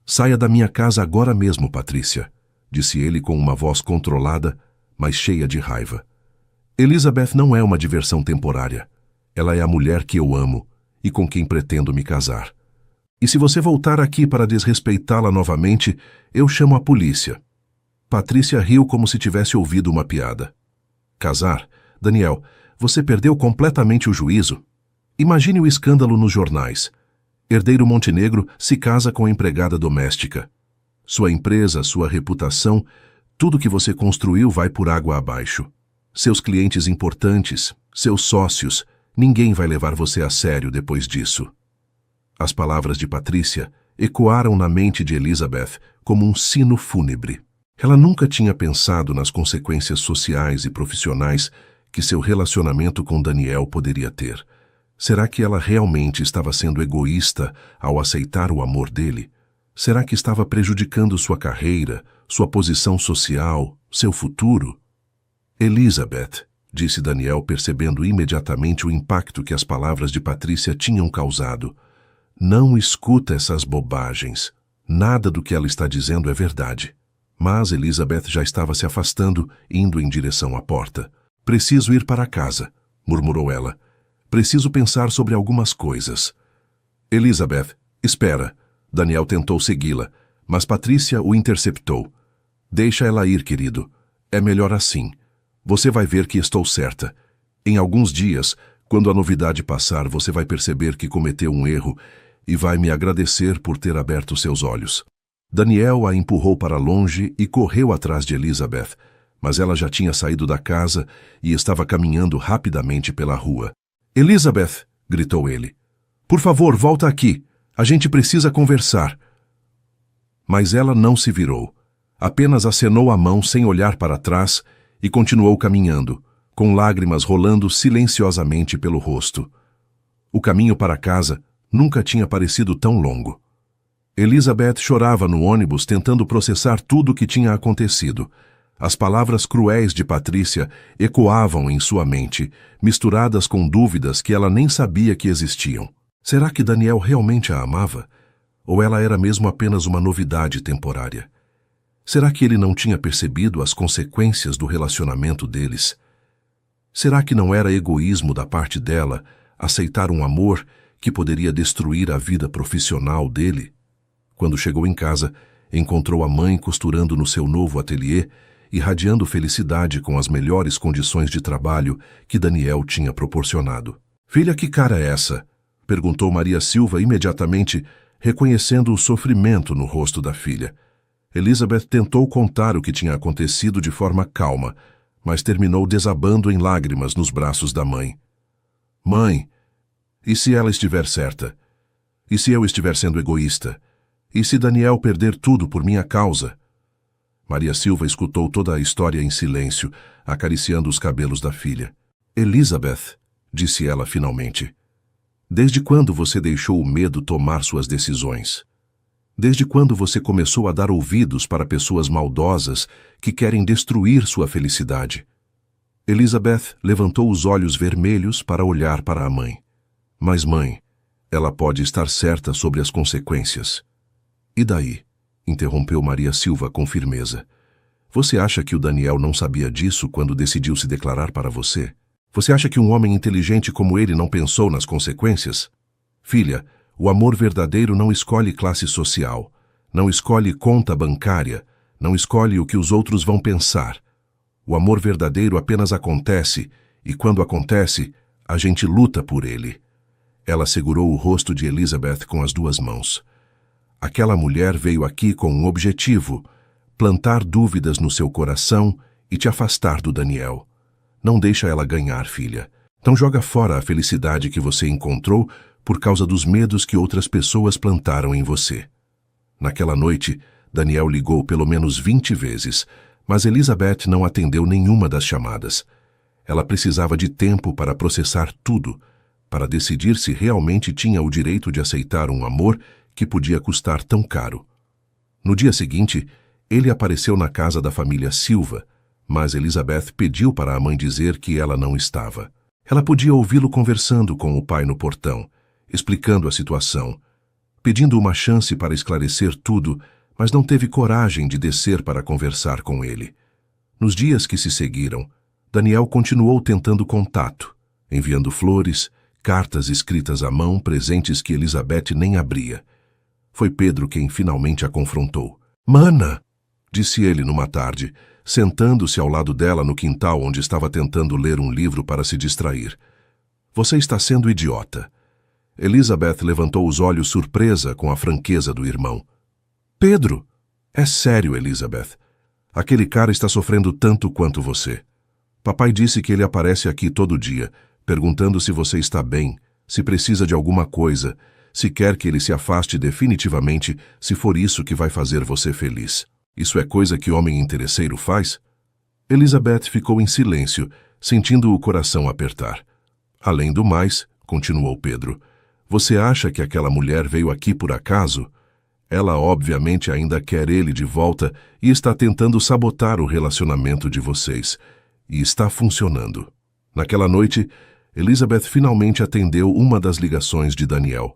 Saia da minha casa agora mesmo, Patrícia, disse ele com uma voz controlada, mas cheia de raiva. Elizabeth não é uma diversão temporária. Ela é a mulher que eu amo e com quem pretendo me casar. E se você voltar aqui para desrespeitá-la novamente, eu chamo a polícia. Patrícia riu como se tivesse ouvido uma piada. Casar? Daniel, você perdeu completamente o juízo. Imagine o escândalo nos jornais. Herdeiro Montenegro se casa com a empregada doméstica. Sua empresa, sua reputação, tudo que você construiu vai por água abaixo. Seus clientes importantes, seus sócios, ninguém vai levar você a sério depois disso. As palavras de Patrícia ecoaram na mente de Elizabeth como um sino fúnebre. Ela nunca tinha pensado nas consequências sociais e profissionais que seu relacionamento com Daniel poderia ter. Será que ela realmente estava sendo egoísta ao aceitar o amor dele? Será que estava prejudicando sua carreira, sua posição social, seu futuro? Elizabeth, disse Daniel, percebendo imediatamente o impacto que as palavras de Patrícia tinham causado. Não escuta essas bobagens. Nada do que ela está dizendo é verdade. Mas Elizabeth já estava se afastando, indo em direção à porta. Preciso ir para casa, murmurou ela. Preciso pensar sobre algumas coisas. Elizabeth, espera. Daniel tentou segui-la, mas Patrícia o interceptou. Deixa ela ir, querido. É melhor assim. Você vai ver que estou certa. Em alguns dias, quando a novidade passar, você vai perceber que cometeu um erro e vai me agradecer por ter aberto seus olhos. Daniel a empurrou para longe e correu atrás de Elizabeth, mas ela já tinha saído da casa e estava caminhando rapidamente pela rua. Elizabeth, gritou ele. Por favor, volta aqui. A gente precisa conversar. Mas ela não se virou. Apenas acenou a mão sem olhar para trás e continuou caminhando, com lágrimas rolando silenciosamente pelo rosto. O caminho para casa nunca tinha parecido tão longo. Elizabeth chorava no ônibus tentando processar tudo o que tinha acontecido. As palavras cruéis de Patrícia ecoavam em sua mente, misturadas com dúvidas que ela nem sabia que existiam. Será que Daniel realmente a amava? Ou ela era mesmo apenas uma novidade temporária? Será que ele não tinha percebido as consequências do relacionamento deles? Será que não era egoísmo da parte dela aceitar um amor que poderia destruir a vida profissional dele? Quando chegou em casa, encontrou a mãe costurando no seu novo ateliê, irradiando felicidade com as melhores condições de trabalho que Daniel tinha proporcionado. Filha, que cara é essa? Perguntou Maria Silva imediatamente, reconhecendo o sofrimento no rosto da filha. Elizabeth tentou contar o que tinha acontecido de forma calma, mas terminou desabando em lágrimas nos braços da mãe. Mãe, e se ela estiver certa? E se eu estiver sendo egoísta? E se Daniel perder tudo por minha causa? Maria Silva escutou toda a história em silêncio, acariciando os cabelos da filha. Elizabeth, disse ela finalmente, desde quando você deixou o medo tomar suas decisões? Desde quando você começou a dar ouvidos para pessoas maldosas que querem destruir sua felicidade? Elizabeth levantou os olhos vermelhos para olhar para a mãe. Mas, mãe, ela pode estar certa sobre as consequências. E daí? Interrompeu Maria Silva com firmeza. Você acha que o Daniel não sabia disso quando decidiu se declarar para você? Você acha que um homem inteligente como ele não pensou nas consequências? Filha, o amor verdadeiro não escolhe classe social, não escolhe conta bancária, não escolhe o que os outros vão pensar. O amor verdadeiro apenas acontece, e quando acontece, a gente luta por ele. Ela segurou o rosto de Elizabeth com as duas mãos. Aquela mulher veio aqui com um objetivo, plantar dúvidas no seu coração e te afastar do Daniel. Não deixa ela ganhar, filha. Não joga fora a felicidade que você encontrou por causa dos medos que outras pessoas plantaram em você. Naquela noite, Daniel ligou pelo menos 20 vezes, mas Elizabeth não atendeu nenhuma das chamadas. Ela precisava de tempo para processar tudo, para decidir se realmente tinha o direito de aceitar um amor que podia custar tão caro. No dia seguinte, ele apareceu na casa da família Silva, mas Elizabeth pediu para a mãe dizer que ela não estava. Ela podia ouvi-lo conversando com o pai no portão, explicando a situação, pedindo uma chance para esclarecer tudo, mas não teve coragem de descer para conversar com ele. Nos dias que se seguiram, Daniel continuou tentando contato, enviando flores, cartas escritas à mão, presentes que Elizabeth nem abria. Foi Pedro quem finalmente a confrontou. "Mana!", disse ele numa tarde, sentando-se ao lado dela no quintal onde estava tentando ler um livro para se distrair. "Você está sendo idiota." Elizabeth levantou os olhos surpresa com a franqueza do irmão. "Pedro, é sério, Elizabeth. Aquele cara está sofrendo tanto quanto você. Papai disse que ele aparece aqui todo dia, perguntando se você está bem, se precisa de alguma coisa, se quer que ele se afaste definitivamente, se for isso que vai fazer você feliz. Isso é coisa que homem interesseiro faz?" Elizabeth ficou em silêncio, sentindo o coração apertar. "Além do mais", continuou Pedro, "você acha que aquela mulher veio aqui por acaso? Ela obviamente ainda quer ele de volta e está tentando sabotar o relacionamento de vocês. E está funcionando." Naquela noite, Elizabeth finalmente atendeu uma das ligações de Daniel.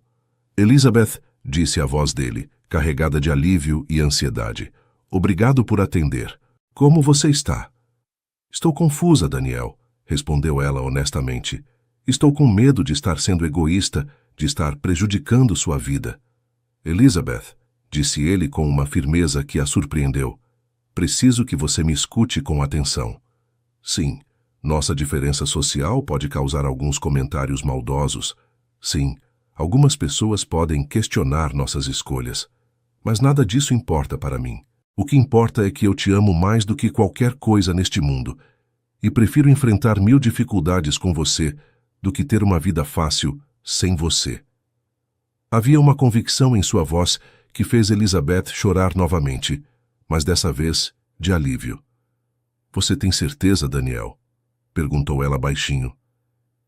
"Elizabeth", disse a voz dele, carregada de alívio e ansiedade. "Obrigado por atender. Como você está?" "Estou confusa, Daniel", respondeu ela honestamente. "Estou com medo de estar sendo egoísta, de estar prejudicando sua vida." "Elizabeth", disse ele com uma firmeza que a surpreendeu, "preciso que você me escute com atenção. Sim, nossa diferença social pode causar alguns comentários maldosos. Sim, algumas pessoas podem questionar nossas escolhas. Mas nada disso importa para mim. O que importa é que eu te amo mais do que qualquer coisa neste mundo, e prefiro enfrentar 1000 dificuldades com você do que ter uma vida fácil sem você." Havia uma convicção em sua voz que fez Elizabeth chorar novamente, mas dessa vez de alívio. "Você tem certeza, Daniel?" perguntou ela baixinho.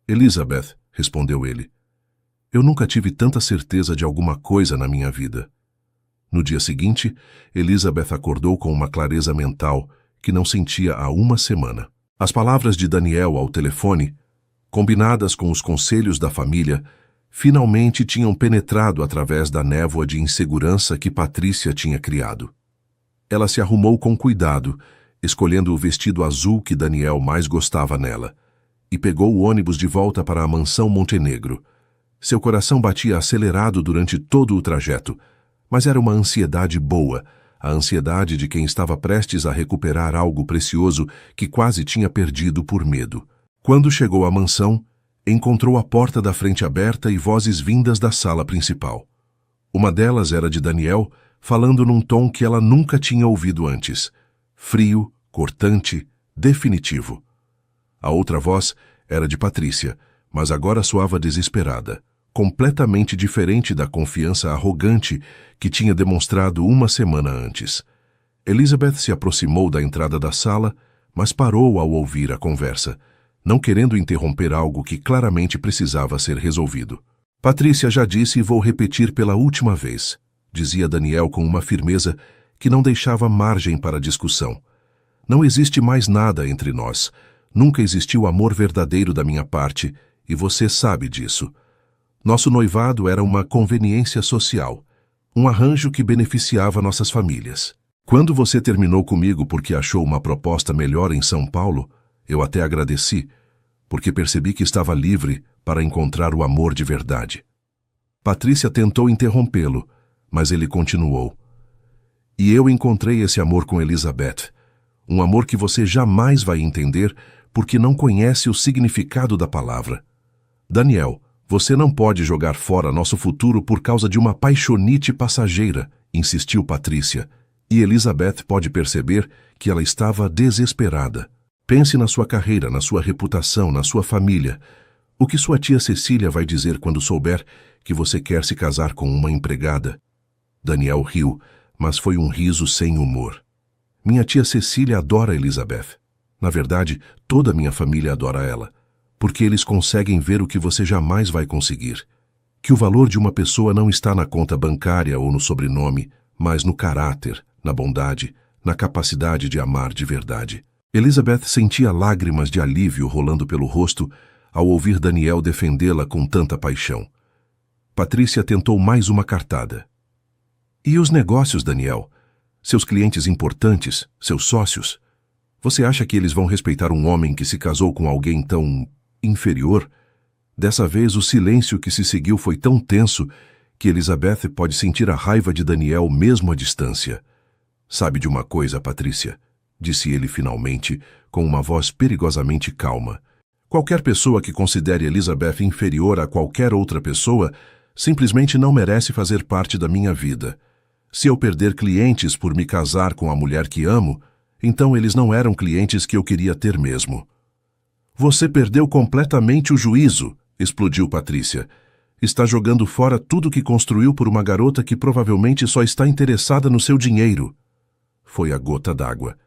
"Elizabeth", respondeu ele, "eu nunca tive tanta certeza de alguma coisa na minha vida." No dia seguinte, Elizabeth acordou com uma clareza mental que não sentia há uma semana. As palavras de Daniel ao telefone, combinadas com os conselhos da família, finalmente tinham penetrado através da névoa de insegurança que Patrícia tinha criado. Ela se arrumou com cuidado, escolhendo o vestido azul que Daniel mais gostava nela, e pegou o ônibus de volta para a mansão Montenegro. Seu coração batia acelerado durante todo o trajeto, mas era uma ansiedade boa, a ansiedade de quem estava prestes a recuperar algo precioso que quase tinha perdido por medo. Quando chegou à mansão, encontrou a porta da frente aberta e vozes vindas da sala principal. Uma delas era de Daniel, falando num tom que ela nunca tinha ouvido antes. Frio, cortante, definitivo. A outra voz era de Patrícia, mas agora soava desesperada, completamente diferente da confiança arrogante que tinha demonstrado uma semana antes. Elizabeth se aproximou da entrada da sala, mas parou ao ouvir a conversa, não querendo interromper algo que claramente precisava ser resolvido. "Patrícia já disse e vou repetir pela última vez", dizia Daniel com uma firmeza que não deixava margem para discussão. "Não existe mais nada entre nós. Nunca existiu amor verdadeiro da minha parte, e você sabe disso. Nosso noivado era uma conveniência social, um arranjo que beneficiava nossas famílias. Quando você terminou comigo porque achou uma proposta melhor em São Paulo, eu até agradeci, porque percebi que estava livre para encontrar o amor de verdade." Patrícia tentou interrompê-lo, mas ele continuou. "E eu encontrei esse amor com Elizabeth, um amor que você jamais vai entender porque não conhece o significado da palavra. Daniel, você não pode jogar fora nosso futuro por causa de uma paixonite passageira", insistiu Patrícia, e Elizabeth pode perceber que ela estava desesperada. "Pense na sua carreira, na sua reputação, na sua família. O que sua tia Cecília vai dizer quando souber que você quer se casar com uma empregada. Daniel riu, mas foi um riso sem humor. Minha tia Cecília adora Elizabeth. Na verdade, toda a minha família adora ela, porque eles conseguem ver o que você jamais vai conseguir. Que o valor de uma pessoa não está na conta bancária ou no sobrenome, mas no caráter, na bondade, na capacidade de amar de verdade. Elizabeth sentia lágrimas de alívio rolando pelo rosto ao ouvir Daniel defendê-la com tanta paixão. Patrícia tentou mais uma cartada. E os negócios, Daniel? Seus clientes importantes, seus sócios? Você acha que eles vão respeitar um homem que se casou com alguém tão inferior? Dessa vez, o silêncio que se seguiu foi tão tenso que Elizabeth pode sentir a raiva de Daniel mesmo à distância. Sabe de uma coisa, Patrícia? Disse ele finalmente, com uma voz perigosamente calma. Qualquer pessoa que considere Elizabeth inferior a qualquer outra pessoa simplesmente não merece fazer parte da minha vida. Se eu perder clientes por me casar com a mulher que amo, então eles não eram clientes que eu queria ter mesmo. Você perdeu completamente o juízo, explodiu Patrícia. Está jogando fora tudo que construiu por uma garota que provavelmente só está interessada no seu dinheiro. Foi a gota d'água.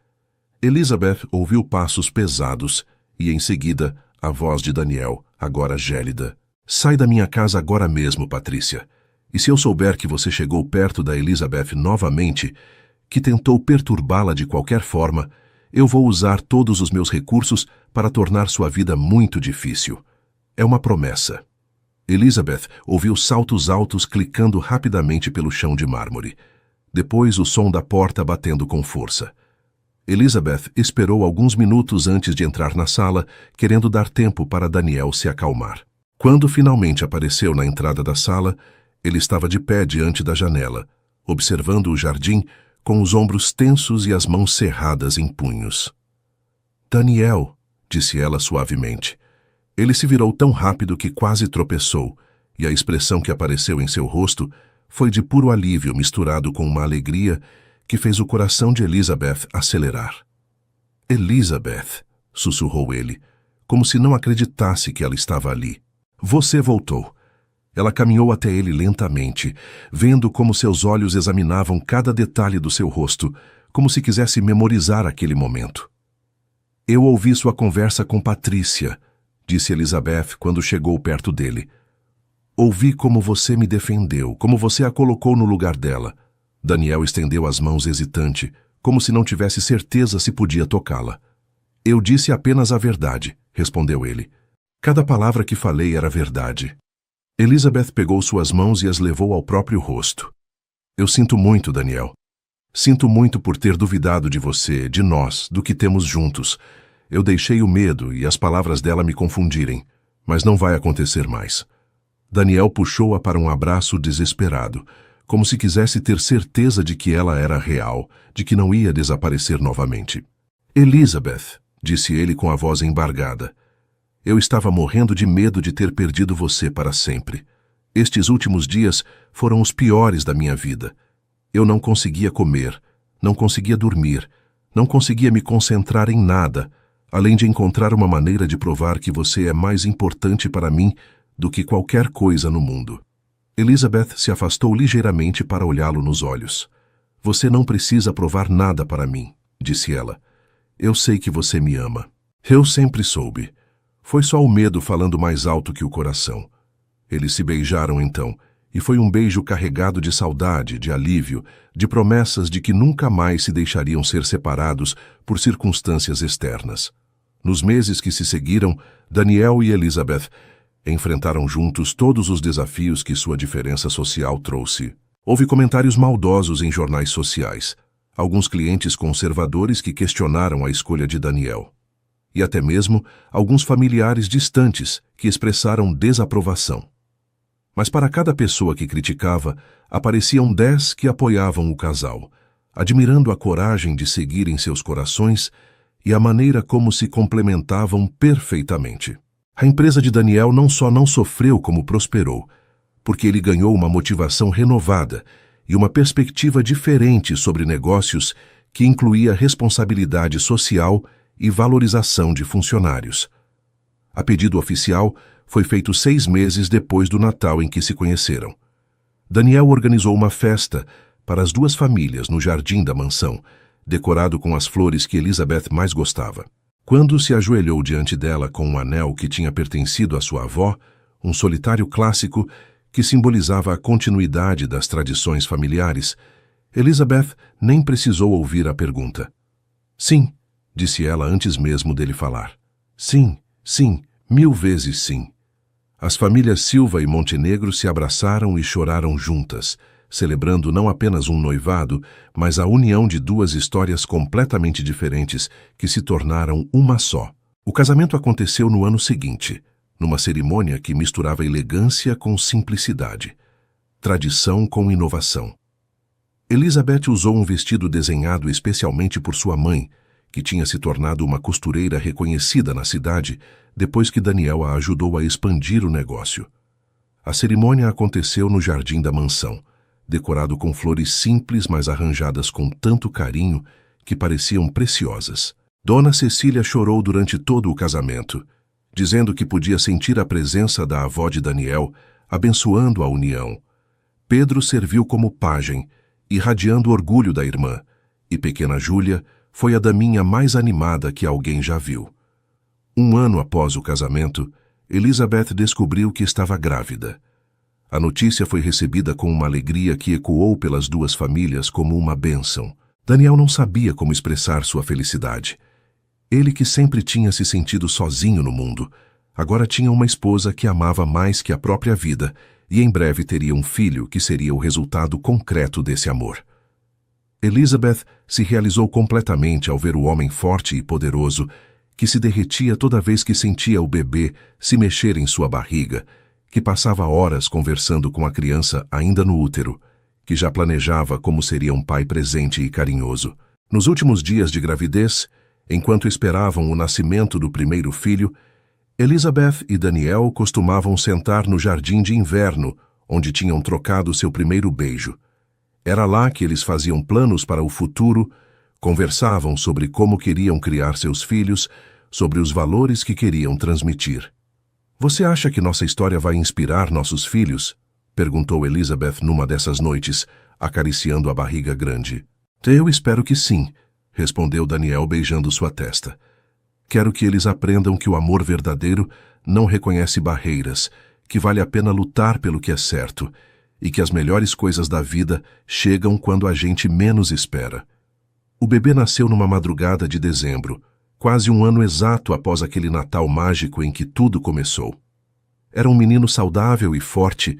Elizabeth ouviu passos pesados e, em seguida, a voz de Daniel, agora gélida. Sai da minha casa agora mesmo, Patrícia. E se eu souber que você chegou perto da Elizabeth novamente, que tentou perturbá-la de qualquer forma, eu vou usar todos os meus recursos para tornar sua vida muito difícil. É uma promessa. Elizabeth ouviu saltos altos clicando rapidamente pelo chão de mármore. Depois o som da porta batendo com força. Elizabeth esperou alguns minutos antes de entrar na sala, querendo dar tempo para Daniel se acalmar. Quando finalmente apareceu na entrada da sala, ele estava de pé diante da janela, observando o jardim com os ombros tensos e as mãos cerradas em punhos. Daniel, disse ela suavemente. Ele se virou tão rápido que quase tropeçou, e a expressão que apareceu em seu rosto foi de puro alívio misturado com uma alegria que fez o coração de Elizabeth acelerar. Elizabeth, sussurrou ele, como se não acreditasse que ela estava ali. Você voltou. Ela caminhou até ele lentamente, vendo como seus olhos examinavam cada detalhe do seu rosto, como se quisesse memorizar aquele momento. Eu ouvi sua conversa com Patrícia, disse Elizabeth quando chegou perto dele. Ouvi como você me defendeu, como você a colocou no lugar dela. Daniel estendeu as mãos hesitante, como se não tivesse certeza se podia tocá-la. Eu disse apenas a verdade, respondeu ele. Cada palavra que falei era verdade. Elizabeth pegou suas mãos e as levou ao próprio rosto. Eu sinto muito, Daniel. Sinto muito por ter duvidado de você, de nós, do que temos juntos. Eu deixei o medo e as palavras dela me confundirem, mas não vai acontecer mais. Daniel puxou-a para um abraço desesperado, como se quisesse ter certeza de que ela era real, de que não ia desaparecer novamente. Elizabeth, disse ele com a voz embargada. Eu estava morrendo de medo de ter perdido você para sempre. Estes últimos dias foram os piores da minha vida. Eu não conseguia comer, não conseguia dormir, não conseguia me concentrar em nada, além de encontrar uma maneira de provar que você é mais importante para mim do que qualquer coisa no mundo. Elizabeth se afastou ligeiramente para olhá-lo nos olhos. Você não precisa provar nada para mim, disse ela. Eu sei que você me ama. Eu sempre soube. Foi só o medo falando mais alto que o coração. Eles se beijaram então, e foi um beijo carregado de saudade, de alívio, de promessas de que nunca mais se deixariam ser separados por circunstâncias externas. Nos meses que se seguiram, Daniel e Elizabeth enfrentaram juntos todos os desafios que sua diferença social trouxe. Houve comentários maldosos em jornais sociais, alguns clientes conservadores que questionaram a escolha de Daniel. E até mesmo alguns familiares distantes que expressaram desaprovação. Mas para cada pessoa que criticava, apareciam 10 que apoiavam o casal, admirando a coragem de seguir em seus corações e a maneira como se complementavam perfeitamente. A empresa de Daniel não só não sofreu como prosperou, porque ele ganhou uma motivação renovada e uma perspectiva diferente sobre negócios que incluía responsabilidade social e valorização de funcionários. A pedido oficial, foi feito 6 meses depois do Natal em que se conheceram. Daniel organizou uma festa para as duas famílias no jardim da mansão, decorado com as flores que Elizabeth mais gostava. Quando se ajoelhou diante dela com um anel que tinha pertencido à sua avó, um solitário clássico que simbolizava a continuidade das tradições familiares, Elizabeth nem precisou ouvir a pergunta. Sim, disse ela antes mesmo dele falar. Sim, sim, 1000 vezes sim. As famílias Silva e Montenegro se abraçaram e choraram juntas, celebrando não apenas um noivado, mas a união de duas histórias completamente diferentes que se tornaram uma só. O casamento aconteceu no ano seguinte, numa cerimônia que misturava elegância com simplicidade, tradição com inovação. Elizabeth usou um vestido desenhado especialmente por sua mãe, que tinha se tornado uma costureira reconhecida na cidade depois que Daniel a ajudou a expandir o negócio. A cerimônia aconteceu no jardim da mansão, decorado com flores simples, mas arranjadas com tanto carinho que pareciam preciosas. Dona Cecília chorou durante todo o casamento, dizendo que podia sentir a presença da avó de Daniel, abençoando a união. Pedro serviu como pajem, irradiando orgulho da irmã, e pequena Júlia foi a daminha mais animada que alguém já viu. Um ano após o casamento, Elizabeth descobriu que estava grávida. A notícia foi recebida com uma alegria que ecoou pelas duas famílias como uma bênção. Daniel não sabia como expressar sua felicidade. Ele, que sempre tinha se sentido sozinho no mundo, agora tinha uma esposa que amava mais que a própria vida e em breve teria um filho que seria o resultado concreto desse amor. Elizabeth se realizou completamente ao ver o homem forte e poderoso que se derretia toda vez que sentia o bebê se mexer em sua barriga, que passava horas conversando com a criança ainda no útero, que já planejava como seria um pai presente e carinhoso. Nos últimos dias de gravidez, enquanto esperavam o nascimento do primeiro filho, Elizabeth e Daniel costumavam sentar no jardim de inverno, onde tinham trocado seu primeiro beijo. Era lá que eles faziam planos para o futuro, conversavam sobre como queriam criar seus filhos, sobre os valores que queriam transmitir. Você acha que nossa história vai inspirar nossos filhos? Perguntou Elizabeth numa dessas noites, acariciando a barriga grande. Eu espero que sim, respondeu Daniel beijando sua testa. Quero que eles aprendam que o amor verdadeiro não reconhece barreiras, que vale a pena lutar pelo que é certo, e que as melhores coisas da vida chegam quando a gente menos espera. O bebê nasceu numa madrugada de dezembro, quase um ano exato após aquele Natal mágico em que tudo começou. Era um menino saudável e forte,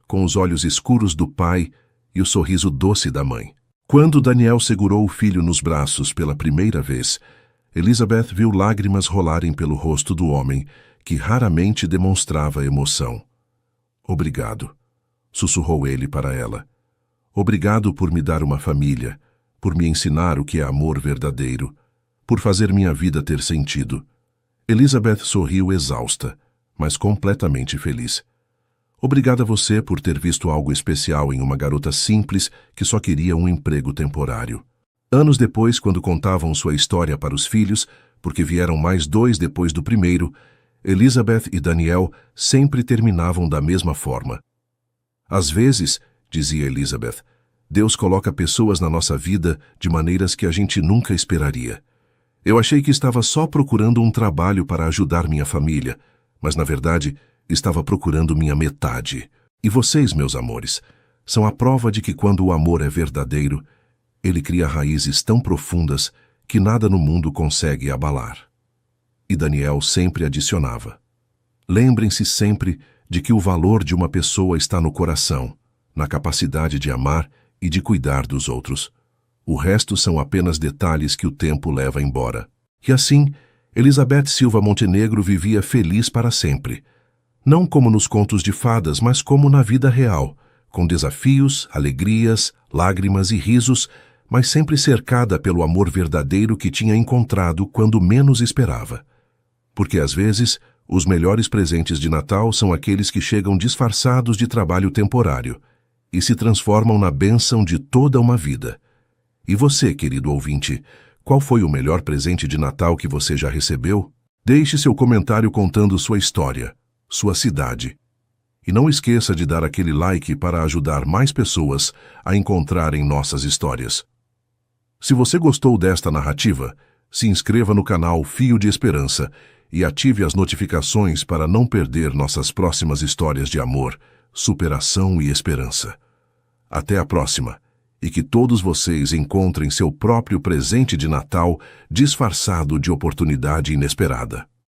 com os olhos escuros do pai e o sorriso doce da mãe. Quando Daniel segurou o filho nos braços pela primeira vez, Elizabeth viu lágrimas rolarem pelo rosto do homem, que raramente demonstrava emoção. Obrigado, sussurrou ele para ela. Obrigado por me dar uma família, por me ensinar o que é amor verdadeiro, por fazer minha vida ter sentido. Elizabeth sorriu exausta, mas completamente feliz. Obrigada a você por ter visto algo especial em uma garota simples que só queria um emprego temporário. Anos depois, quando contavam sua história para os filhos, porque vieram mais 2 depois do primeiro, Elizabeth e Daniel sempre terminavam da mesma forma. Às vezes, dizia Elizabeth, Deus coloca pessoas na nossa vida de maneiras que a gente nunca esperaria. Eu achei que estava só procurando um trabalho para ajudar minha família, mas na verdade estava procurando minha metade. E vocês, meus amores, são a prova de que quando o amor é verdadeiro, ele cria raízes tão profundas que nada no mundo consegue abalar. E Daniel sempre adicionava: lembrem-se sempre de que o valor de uma pessoa está no coração, na capacidade de amar e de cuidar dos outros. O resto são apenas detalhes que o tempo leva embora. E assim, Elizabeth Silva Montenegro vivia feliz para sempre. Não como nos contos de fadas, mas como na vida real, com desafios, alegrias, lágrimas e risos, mas sempre cercada pelo amor verdadeiro que tinha encontrado quando menos esperava. Porque às vezes, os melhores presentes de Natal são aqueles que chegam disfarçados de trabalho temporário e se transformam na bênção de toda uma vida. E você, querido ouvinte, qual foi o melhor presente de Natal que você já recebeu? Deixe seu comentário contando sua história. sua cidade. E não esqueça de dar aquele like para ajudar mais pessoas a encontrarem nossas histórias. Se você gostou desta narrativa, se inscreva no canal Fio de Esperança e ative as notificações para não perder nossas próximas histórias de amor, superação e esperança. Até a próxima, e que todos vocês encontrem seu próprio presente de Natal disfarçado de oportunidade inesperada.